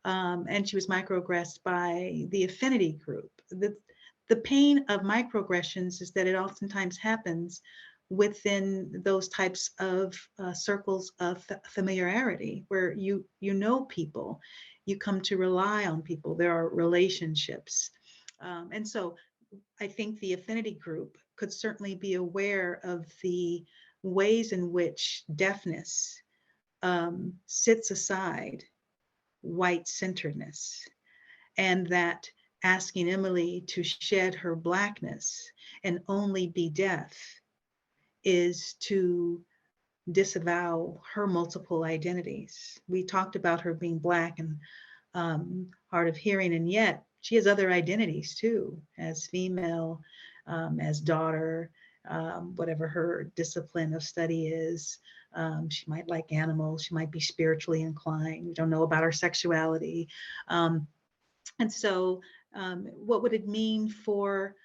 and she was microaggressed by the affinity group. The pain of microaggressions is that it oftentimes happens within those types of circles of familiarity, where you know people, you come to rely on people, there are relationships. And so I think the affinity group could certainly be aware of the ways in which deafness sits aside white-centeredness, and that asking Emily to shed her Blackness and only be deaf is to disavow her multiple identities. We talked about her being Black and hard of hearing, and yet she has other identities too, as female, as daughter, whatever her discipline of study is, She might like animals. She might be spiritually inclined. We don't know about her sexuality. And so what would it mean for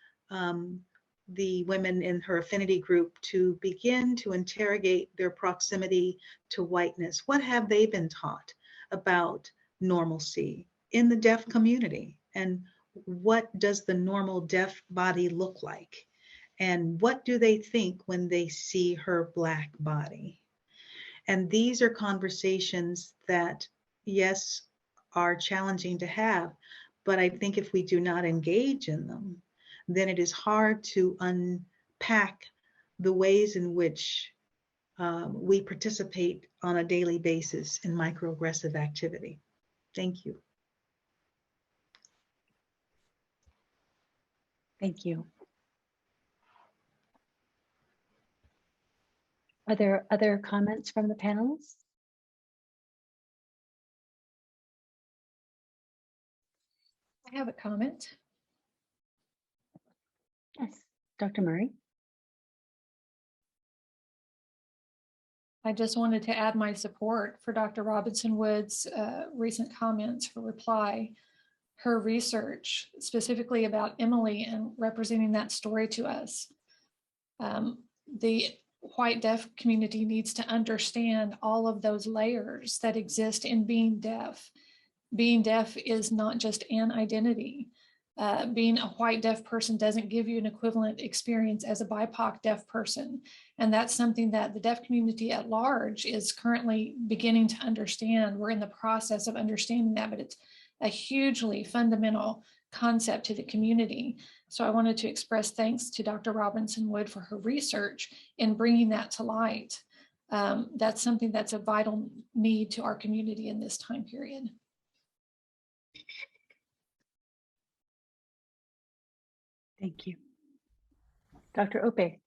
the women in her affinity group to begin to interrogate their proximity to whiteness? What have they been taught about normalcy in the deaf community? And what does the normal deaf body look like? And what do they think when they see her Black body? And these are conversations that, yes, are challenging to have, but I think if we do not engage in them, then it is hard to unpack the ways in which we participate on a daily basis in microaggressive activity. Thank you. Thank you. Are there other comments from the panelists? I have a comment. Yes, Dr. Murray. I just wanted to add my support for Dr. Robinson Wood's recent comments for reply. Her research specifically about Emily and representing that story to us. The white deaf community needs to understand all of those layers that exist in being deaf. Being deaf is not just an identity. Being a white deaf person doesn't give you an equivalent experience as a BIPOC deaf person. And that's something that the deaf community at large is currently beginning to understand. We're in the process of understanding that, but it's a hugely fundamental concept to the community. So I wanted to express thanks to Dr. Robinson Wood for her research in bringing that to light. That's something that's a vital need to our community in this time period. Thank you. Dr. Ope.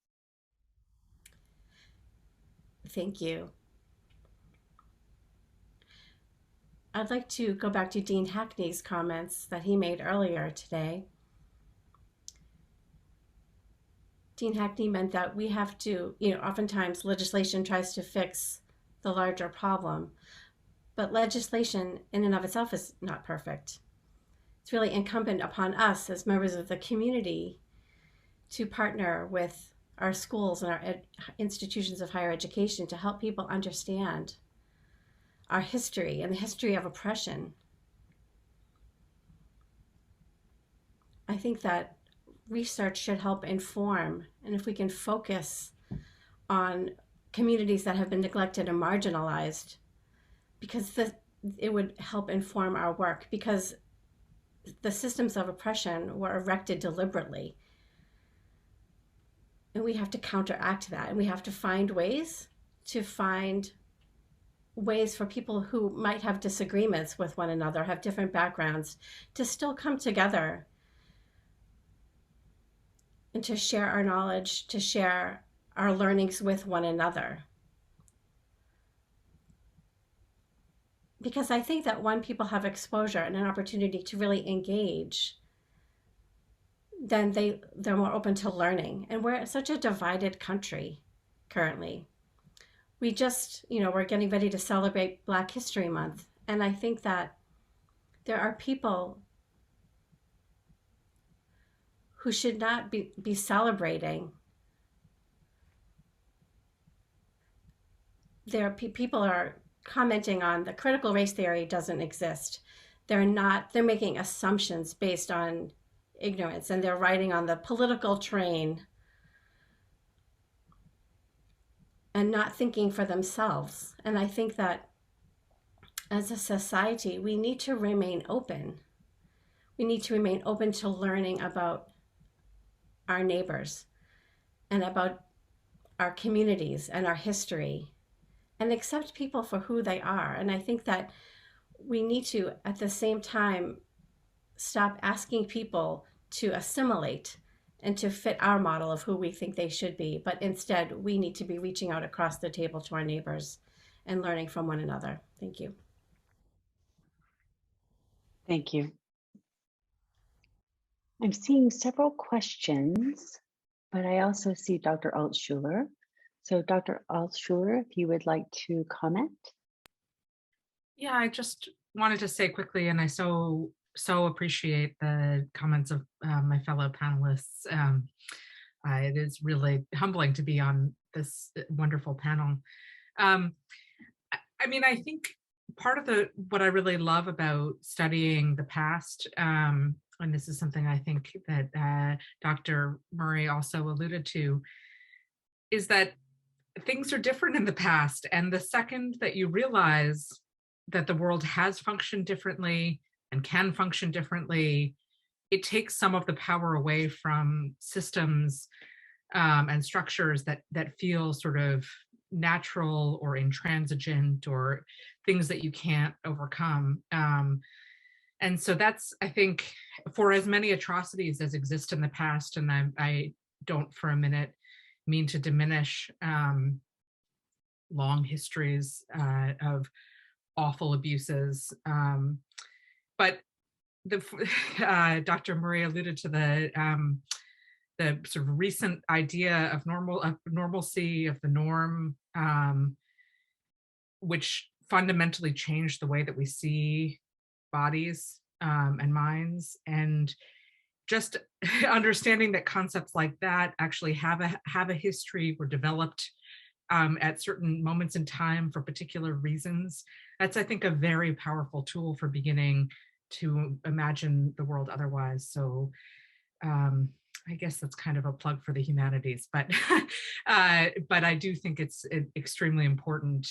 Thank you. I'd like to go back to Dean Hackney's comments that he made earlier today. Dean Hackney meant that we have to, oftentimes legislation tries to fix the larger problem, but legislation in and of itself is not perfect. It's really incumbent upon us as members of the community to partner with our schools and our institutions of higher education to help people understand our history and the history of oppression. I think that research should help inform, and if we can focus on communities that have been neglected and marginalized, because it would help inform our work, because the systems of oppression were erected deliberately. And we have to counteract that, and we have to find ways for people who might have disagreements with one another, have different backgrounds, to still come together and to share our knowledge, to share our learnings with one another. Because I think that when people have exposure and an opportunity to really engage, then they're more open to learning. And we're such a divided country currently. We just, we're getting ready to celebrate Black History Month. And I think that there are people who should not be celebrating. People are commenting on the critical race theory doesn't exist. They're making assumptions based on ignorance, and they're riding on the political train and not thinking for themselves. And I think that as a society, we need to remain open. We need to remain open to learning about our neighbors and about our communities and our history, and accept people for who they are. And I think that we need to, at the same time, stop asking people to assimilate and to fit our model of who we think they should be, but instead we need to be reaching out across the table to our neighbors and learning from one another. Thank you. Thank you. I'm seeing several questions, but I also see Dr. Altshuler. So Dr. Altschuler, if you would like to comment. Yeah, I just wanted to say quickly, and I so appreciate the comments of my fellow panelists. It is really humbling to be on this wonderful panel. I mean, I think part of what I really love about studying the past, and this is something I think that Dr. Murray also alluded to, is that things are different in the past. And the second that you realize that the world has functioned differently and can function differently, it takes some of the power away from systems and structures that feel sort of natural or intransigent or things that you can't overcome. And so that's, I think, for as many atrocities as exist in the past, and I don't for a minute mean to diminish long histories of awful abuses, but Dr. Murray alluded to the sort of recent idea of normalcy, of the norm, which fundamentally changed the way that we see bodies and minds, and just understanding that concepts like that actually have a history, were developed at certain moments in time for particular reasons. That's, I think, a very powerful tool for beginning to imagine the world otherwise. So I guess that's kind of a plug for the humanities, but I do think it's an extremely important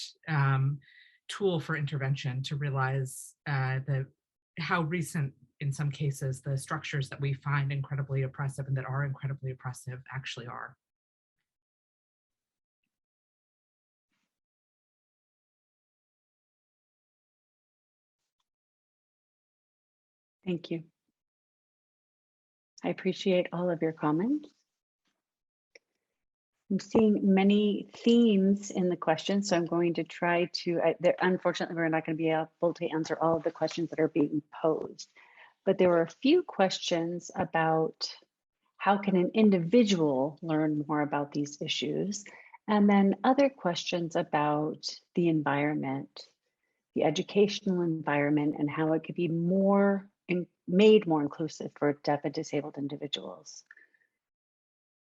tool for intervention to realize how recent, in some cases, the structures that we find incredibly oppressive and that are incredibly oppressive actually are. Thank you. I appreciate all of your comments. I'm seeing many themes in the questions, so I'm going to try to, unfortunately, we're not going to be able to answer all of the questions that are being posed, but there were a few questions about how can an individual learn more about these issues, and then other questions about the environment, the educational environment, and how it could be made more inclusive for deaf and disabled individuals.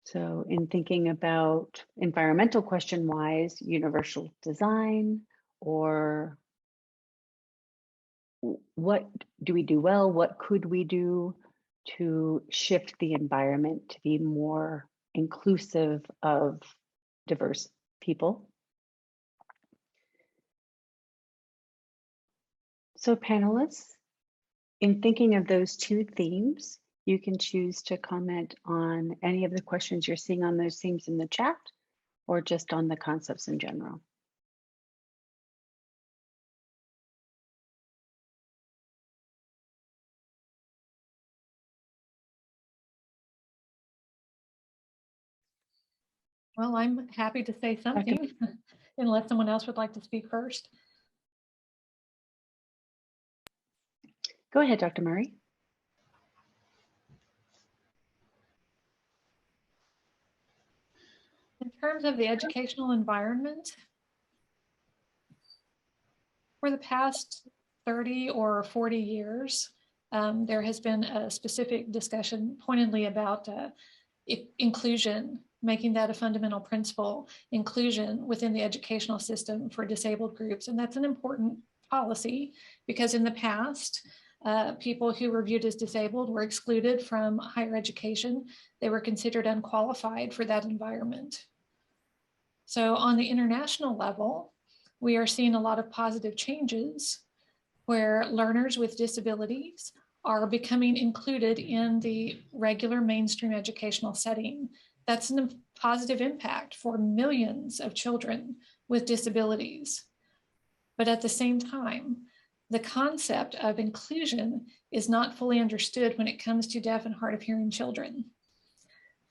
So in thinking about environmental question-wise, universal design, or what do we do well? What could we do to shift the environment to be more inclusive of diverse people? So panelists, in thinking of those two themes, you can choose to comment on any of the questions you're seeing on those themes in the chat, or just on the concepts in general. Well, I'm happy to say something, unless someone else would like to speak first. Go ahead, Dr. Murray. In terms of the educational environment, for the past 30 or 40 years, there has been a specific discussion pointedly about inclusion, making that a fundamental principle, inclusion within the educational system for disabled groups. And that's an important policy, because in the past, people who were viewed as disabled were excluded from higher education. They were considered unqualified for that environment. So on the international level, we are seeing a lot of positive changes where learners with disabilities are becoming included in the regular mainstream educational setting. That's a positive impact for millions of children with disabilities. But at the same time, the concept of inclusion is not fully understood when it comes to deaf and hard of hearing children.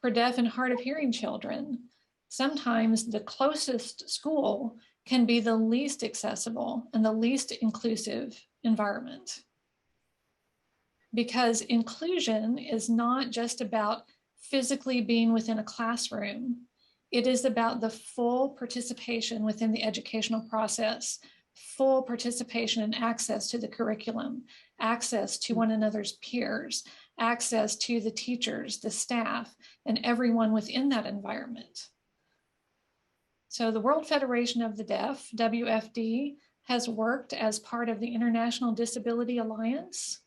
For deaf and hard of hearing children, sometimes the closest school can be the least accessible and the least inclusive environment. Because inclusion is not just about physically being within a classroom. It is about the full participation within the educational process, full participation and access to the curriculum, access to one another's peers, access to the teachers, the staff, and everyone within that environment. So the World Federation of the Deaf, WFD, has worked as part of the International Disability Alliance.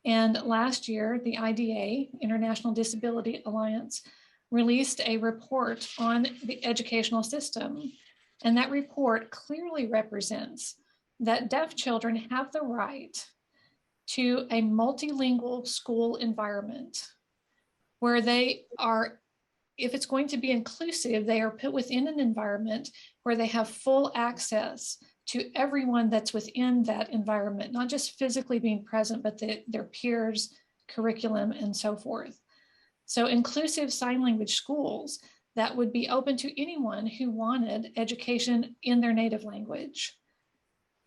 And last year, the IDA, International Disability Alliance, released a report on the educational system. And that report clearly represents that deaf children have the right to a multilingual school environment where they are, if it's going to be inclusive, they are put within an environment where they have full access to everyone that's within that environment, not just physically being present, but their peers, curriculum, and so forth. So inclusive sign language schools that would be open to anyone who wanted education in their native language.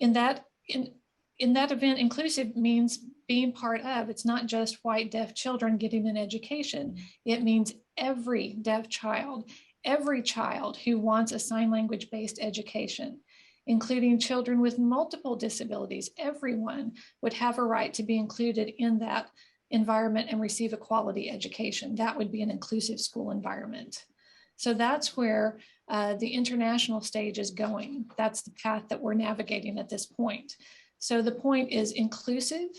In that event, inclusive means being part of. It's not just white deaf children getting an education. It means every deaf child, every child who wants a sign language based education, including children with multiple disabilities. Everyone would have a right to be included in that environment and receive a quality education. That would be an inclusive school environment. So that's where the international stage is going. That's the path that we're navigating at this point. So the point is inclusive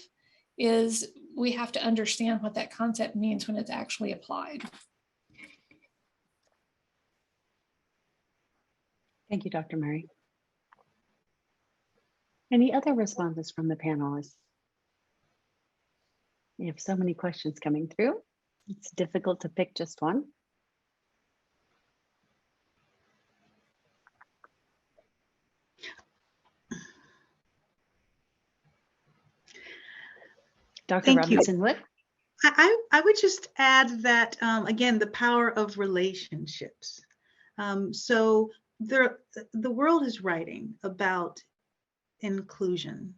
is we have to understand what that concept means when it's actually applied. Thank you, Dr. Murray. Any other responses from the panelists? We have so many questions coming through. It's difficult to pick just one. Dr. Robinson-Wood. I would just add that, again, the power of relationships. So the world is writing about inclusion,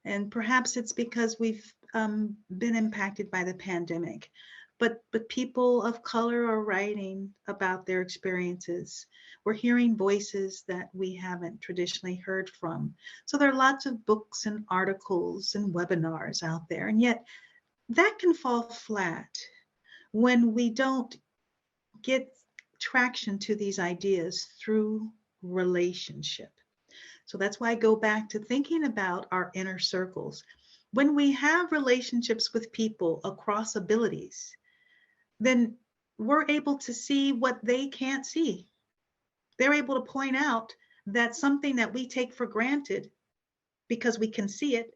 and perhaps it's because we've been impacted by the pandemic, but people of color are writing about their experiences. We're hearing voices that we haven't traditionally heard from. So there are lots of books and articles and webinars out there, and yet that can fall flat when we don't get traction to these ideas through relationship. So that's why I go back to thinking about our inner circles. When we have relationships with people across abilities, then we're able to see what they can't see. They're able to point out that something that we take for granted because we can see it,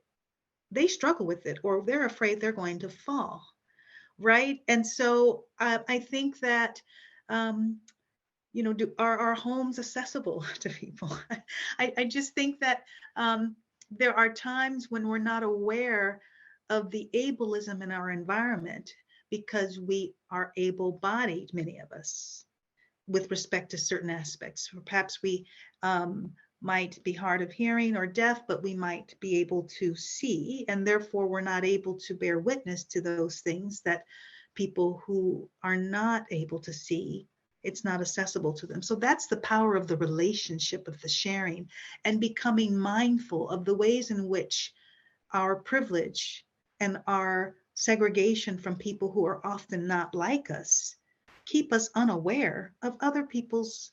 they struggle with it, or they're afraid they're going to fall, right? And so I think that, you know, are our homes accessible to people? I just think that there are times when we're not aware of the ableism in our environment because we are able-bodied, many of us, with respect to certain aspects. Perhaps we might be hard of hearing or deaf, but we might be able to see, and therefore we're not able to bear witness to those things that people who are not able to see, it's not accessible to them. So that's the power of the relationship, of the sharing, and becoming mindful of the ways in which our privilege and our segregation from people who are often not like us keep us unaware of other people's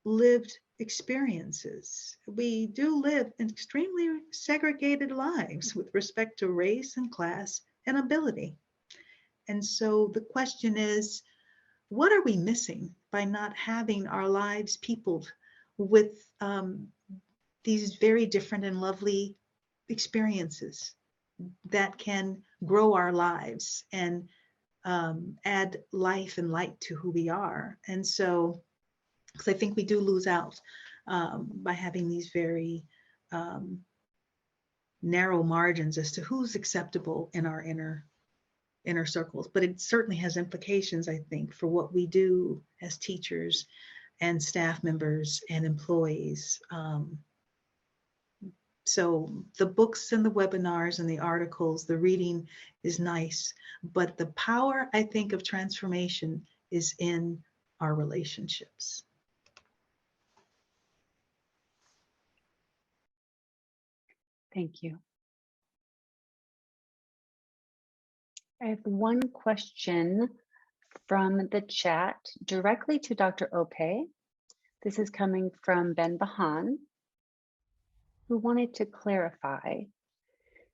lived experiences. We do live in extremely segregated lives with respect to race and class and ability. And so the question is, what are we missing by not having our lives peopled with these very different and lovely experiences that can grow our lives and add life and light to who we are? And so, because I think we do lose out by having these very narrow margins as to who's acceptable in our inner circles. But it certainly has implications, I think, for what we do as teachers and staff members and employees. So the books and the webinars and the articles, the reading is nice, but the power, I think, of transformation is in our relationships. Thank you. I have one question from the chat directly to Dr. Ope. This is coming from Ben Bahan, who wanted to clarify.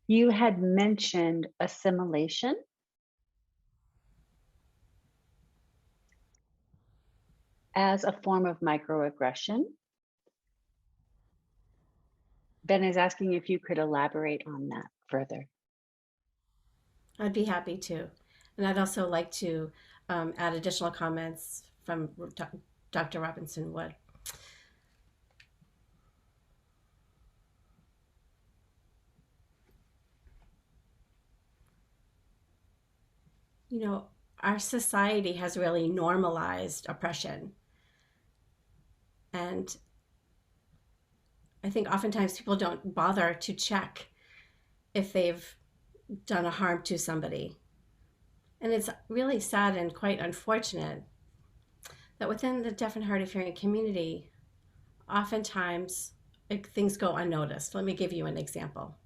You had mentioned assimilation as a form of microaggression. Ben is asking if you could elaborate on that further. I'd be happy to. And I'd also like to add additional comments from Dr. Robinson Wood. You know, our society has really normalized oppression. And I think oftentimes people don't bother to check if they've done a harm to somebody. And it's really sad and quite unfortunate that within the deaf and hard of hearing community, oftentimes things go unnoticed. Let me give you an example.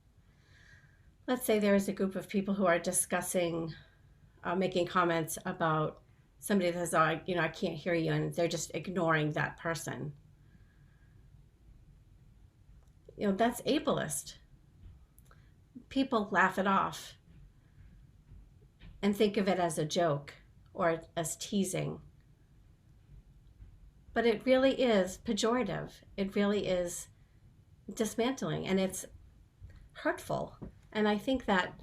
Let's say there is a group of people who are discussing, making comments about somebody that says, oh, you know, I can't hear you, and they're just ignoring that person. You know, that's ableist. People laugh it off and think of it as a joke or as teasing. But it really is pejorative. It really is dismantling, and it's hurtful. And I think that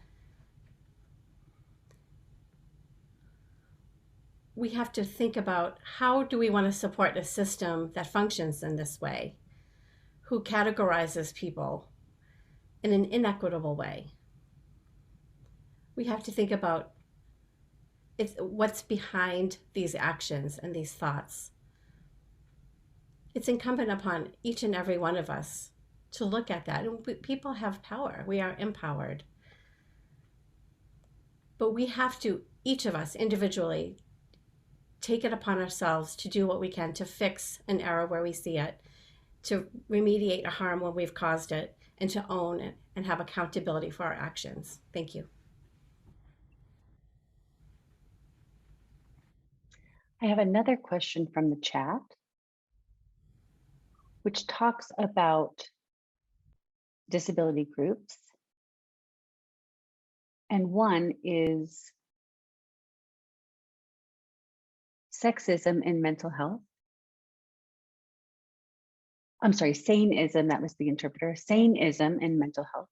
we have to think about, how do we want to support a system that functions in this way, who categorizes people in an inequitable way? We have to think about what's behind these actions and these thoughts. It's incumbent upon each and every one of us to look at that. And people have power. We are empowered. But we have to, each of us individually, take it upon ourselves to do what we can to fix an error where we see it, to remediate a harm when we've caused it, and to own it and have accountability for our actions. Thank you. I have another question from the chat, which talks about disability groups. And one is sexism in mental health. I'm sorry, saneism, that was the interpreter, saneism in mental health.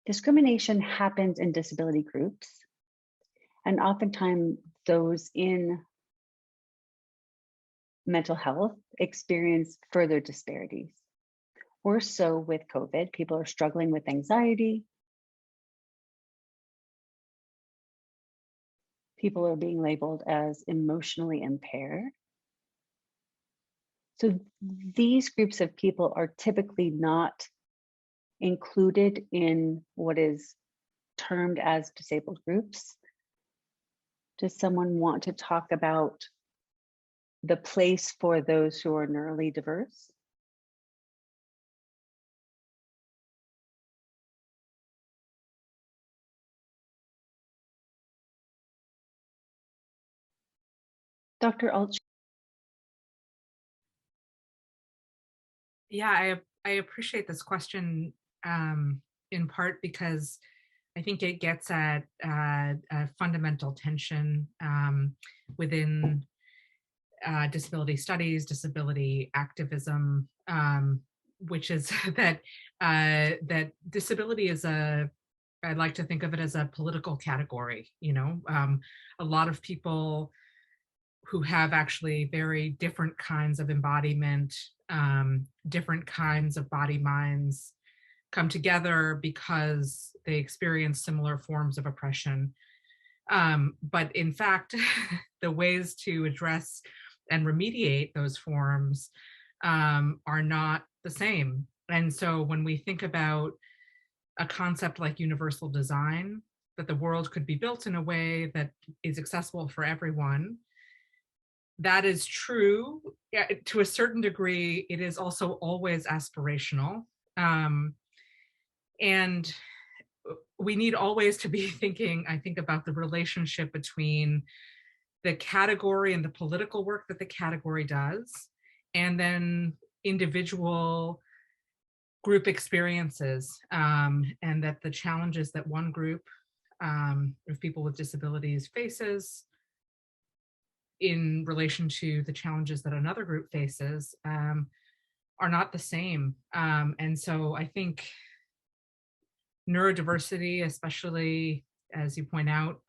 Discrimination happens in disability groups, and oftentimes those in mental health experience further disparities. Worse so with COVID, people are struggling with anxiety. People are being labeled as emotionally impaired. So these groups of people are typically not included in what is termed as disabled groups. Does someone want to talk about the place for those who are neurally diverse? Dr. Ulch. Yeah, I appreciate this question in part because I think it gets at a fundamental tension within disability studies, disability activism, which is that that disability is I'd like to think of it as a political category. You know, a lot of people who have actually very different kinds of embodiment, different kinds of body minds come together because they experience similar forms of oppression. But in fact, the ways to address and remediate those forms are not the same. And so when we think about a concept like universal design, that the world could be built in a way that is accessible for everyone, that is true. Yeah, to a certain degree, it is also always aspirational. And we need always to be thinking, I think, about the relationship between the category and the political work that the category does, and then individual group experiences, and that the challenges that one group of people with disabilities faces in relation to the challenges that another group faces are not the same. And so I think neurodiversity, especially as you point out,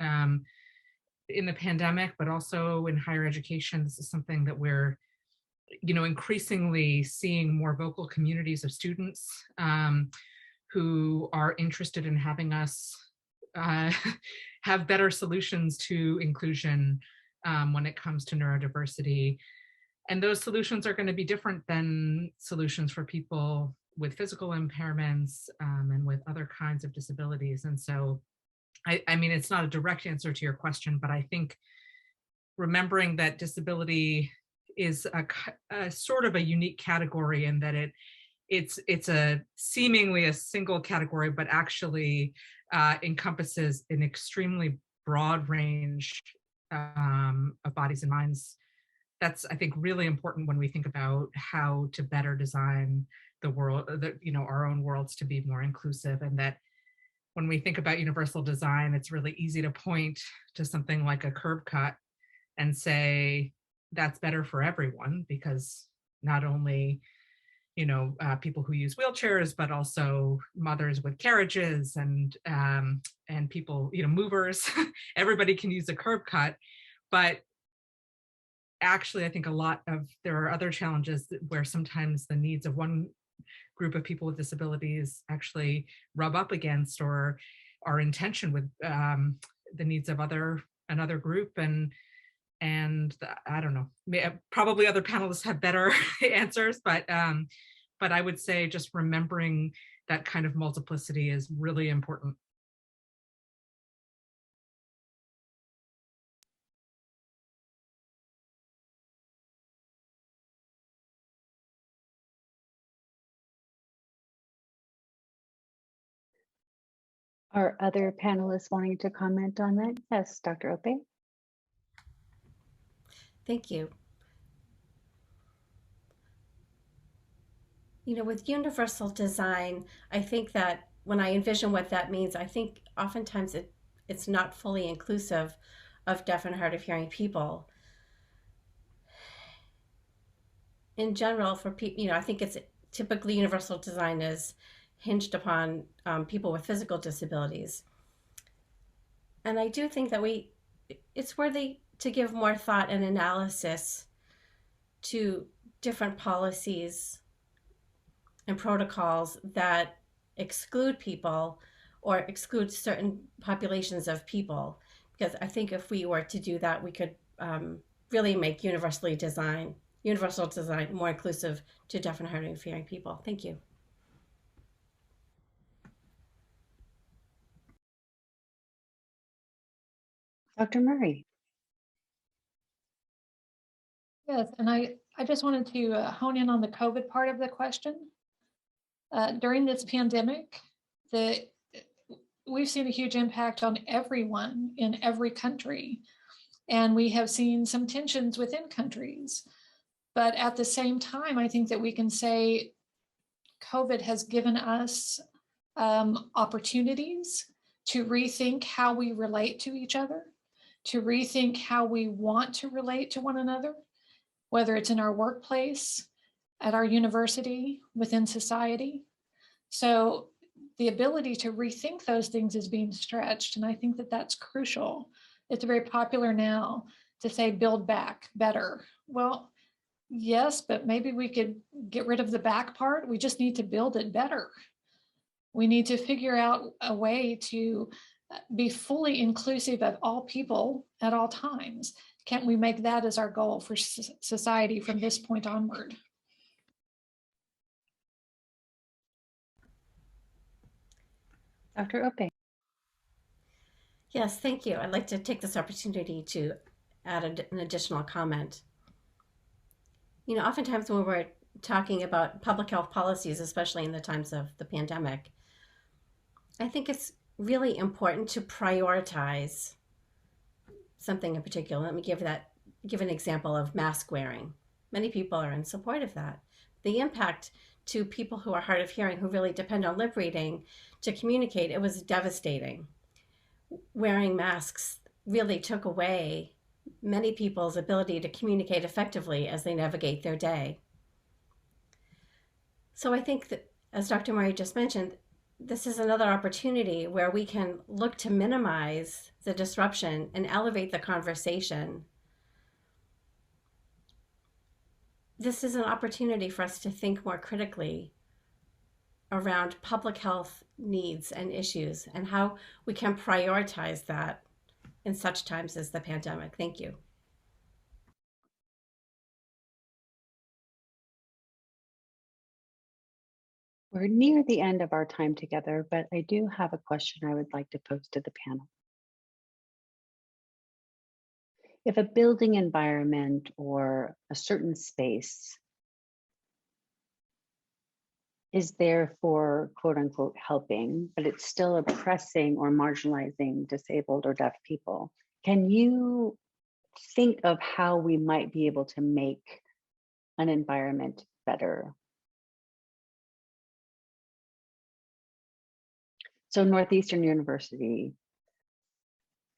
in the pandemic, but also in higher education, this is something that we're increasingly seeing more vocal communities of students who are interested in having us have better solutions to inclusion when it comes to neurodiversity. And those solutions are going to be different than solutions for people with physical impairments and with other kinds of disabilities. And so, I mean, it's not a direct answer to your question, but I think remembering that disability is a sort of a unique category, and that it's a seemingly a single category, but actually encompasses an extremely broad range of bodies and minds. That's, I think, really important when we think about how to better design the world, our own worlds to be more inclusive. And that when we think about universal design, it's really easy to point to something like a curb cut and say that's better for everyone, because not only people who use wheelchairs, but also mothers with carriages and people, movers. Everybody can use a curb cut. But actually, I think there are other challenges where sometimes the needs of one group of people with disabilities actually rub up against or are in tension with the needs of another group. And I don't know, probably other panelists have better answers, but I would say just remembering that kind of multiplicity is really important. Are other panelists wanting to comment on that? Yes, Dr. Ope. Thank you. With universal design, I think that when I envision what that means, I think oftentimes it's not fully inclusive of deaf and hard of hearing people. In general, for people, I think it's typically universal design is hinged upon people with physical disabilities. And I do think that it's worthy to give more thought and analysis to different policies and protocols that exclude people or exclude certain populations of people. Because I think if we were to do that, we could really make universal design more inclusive to deaf and hard of hearing people. Thank you. Dr. Murray. Yes, and I just wanted to hone in on the COVID part of the question. During this pandemic, we've seen a huge impact on everyone in every country, and we have seen some tensions within countries. But at the same time, I think that we can say COVID has given us opportunities to rethink how we relate to each other, to rethink how we want to relate to one another, whether it's in our workplace, at our university, within society. So the ability to rethink those things is being stretched, and I think that that's crucial. It's very popular now to say build back better. Well, yes, but maybe we could get rid of the back part. We just need to build it better. We need to figure out a way to be fully inclusive of all people at all times. Can't we make that as our goal for society from this point onward? Dr. Ope. Yes, thank you. I'd like to take this opportunity to add an additional comment. You know, oftentimes when we're talking about public health policies, especially in the times of the pandemic, I think it's really important to prioritize something in particular. Let me give an example of mask wearing. Many people are in support of that. The impact to people who are hard of hearing, who really depend on lip reading to communicate, it was devastating. Wearing masks really took away many people's ability to communicate effectively as they navigate their day. So I think that, as Dr. Murray just mentioned, this is another opportunity where we can look to minimize the disruption and elevate the conversation. This is an opportunity for us to think more critically around public health needs and issues and how we can prioritize that in such times as the pandemic. Thank you. We're near the end of our time together, but I do have a question I would like to pose to the panel. If a building environment or a certain space is there for quote unquote helping, but it's still oppressing or marginalizing disabled or deaf people, can you think of how we might be able to make an environment better? So Northeastern University,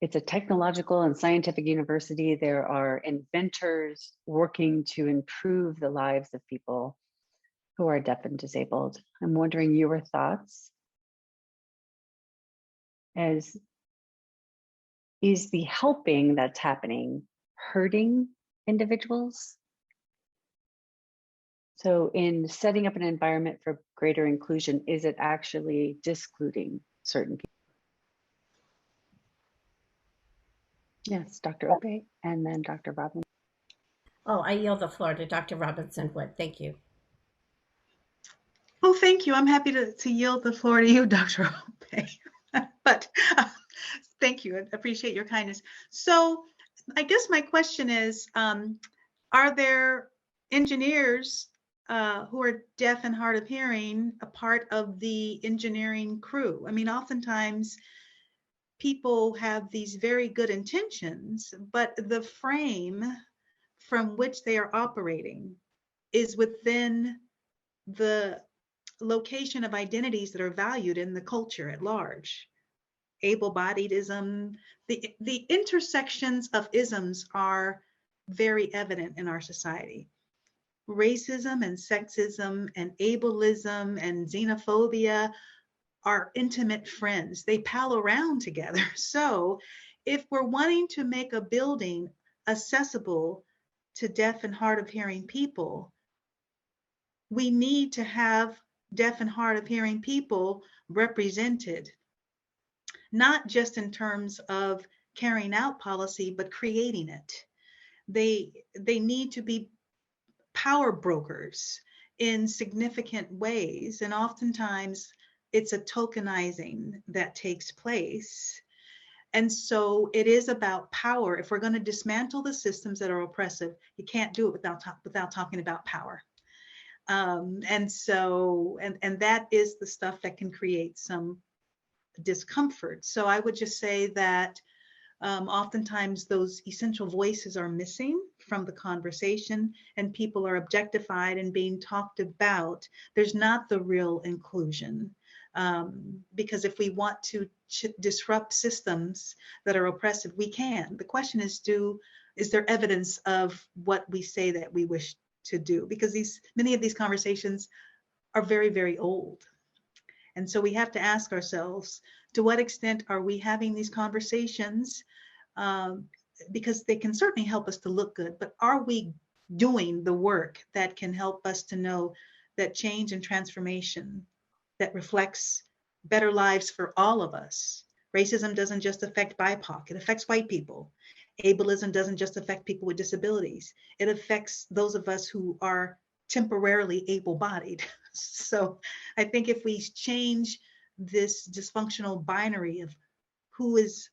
it's a technological and scientific university. There are inventors working to improve the lives of people who are deaf and disabled. I'm wondering your thoughts as, is the helping that's happening hurting individuals? So in setting up an environment for greater inclusion, is it actually discluding certain people? Yes, Dr. Ope, and then Dr. Robinson. Oh, I yield the floor to Dr. Robinson-Wood. Thank you. Oh, thank you. I'm happy to yield the floor to you, Dr. Ope. But thank you. I appreciate your kindness. So I guess my question is, are there engineers who are deaf and hard of hearing a part of the engineering crew? I mean, oftentimes people have these very good intentions, but the frame from which they are operating is within the location of identities that are valued in the culture at large. Able-bodiedism, the intersections of isms are very evident in our society. Racism and sexism and ableism and xenophobia are intimate friends. They pal around together. So if we're wanting to make a building accessible to deaf and hard of hearing people, we need to have deaf and hard of hearing people represented, not just in terms of carrying out policy, but creating it. They need to be power brokers in significant ways, and oftentimes it's a tokenizing that takes place. And so it is about power. If we're going to dismantle the systems that are oppressive, you can't do it without talking about power. And that is the stuff that can create some discomfort. So I would just say that oftentimes those essential voices are missing from the conversation, and people are objectified and being talked about. There's not the real inclusion, because if we want to disrupt systems that are oppressive, we can. The question is, is there evidence of what we say that we wish to do? Because many of these conversations are very, very old. And so we have to ask ourselves, to what extent are we having these conversations? Because they can certainly help us to look good, but are we doing the work that can help us to know that change and transformation that reflects better lives for all of us? Racism doesn't just affect BIPOC, it affects white people. Ableism doesn't just affect people with disabilities. It affects those of us who are temporarily able-bodied. So I think if we change this dysfunctional binary of who is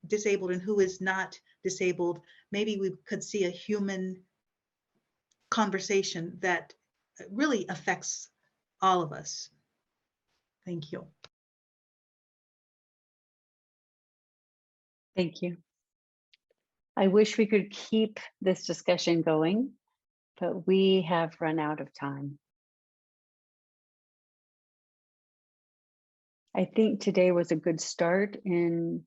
disabled and who is not disabled, maybe we could see a human conversation that really affects all of us. Thank you. Thank you. I wish we could keep this discussion going, but we have run out of time. I think today was a good start in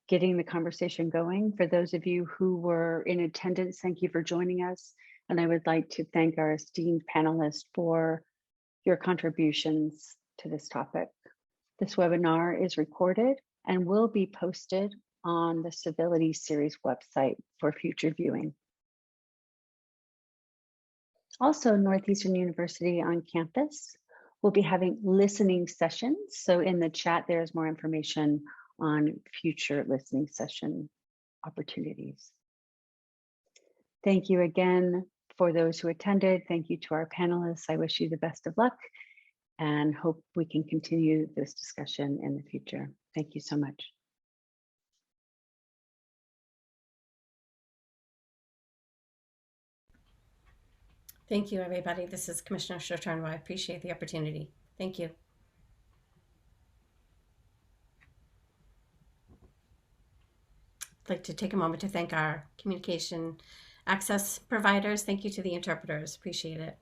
getting the conversation going. For those of you who were in attendance, thank you for joining us. And I would like to thank our esteemed panelists for your contributions to this topic. This webinar is recorded and will be posted on the Civility series website for future viewing. Also, Northeastern University on campus will be having listening sessions. So in the chat, there's more information on future listening session opportunities. Thank you again for those who attended. Thank you to our panelists. I wish you the best of luck and hope we can continue this discussion in the future. Thank you so much. Thank you, everybody. This is Commissioner Shotron. I appreciate the opportunity. Thank you. I'd like to take a moment to thank our communication access providers. Thank you to the interpreters. Appreciate it.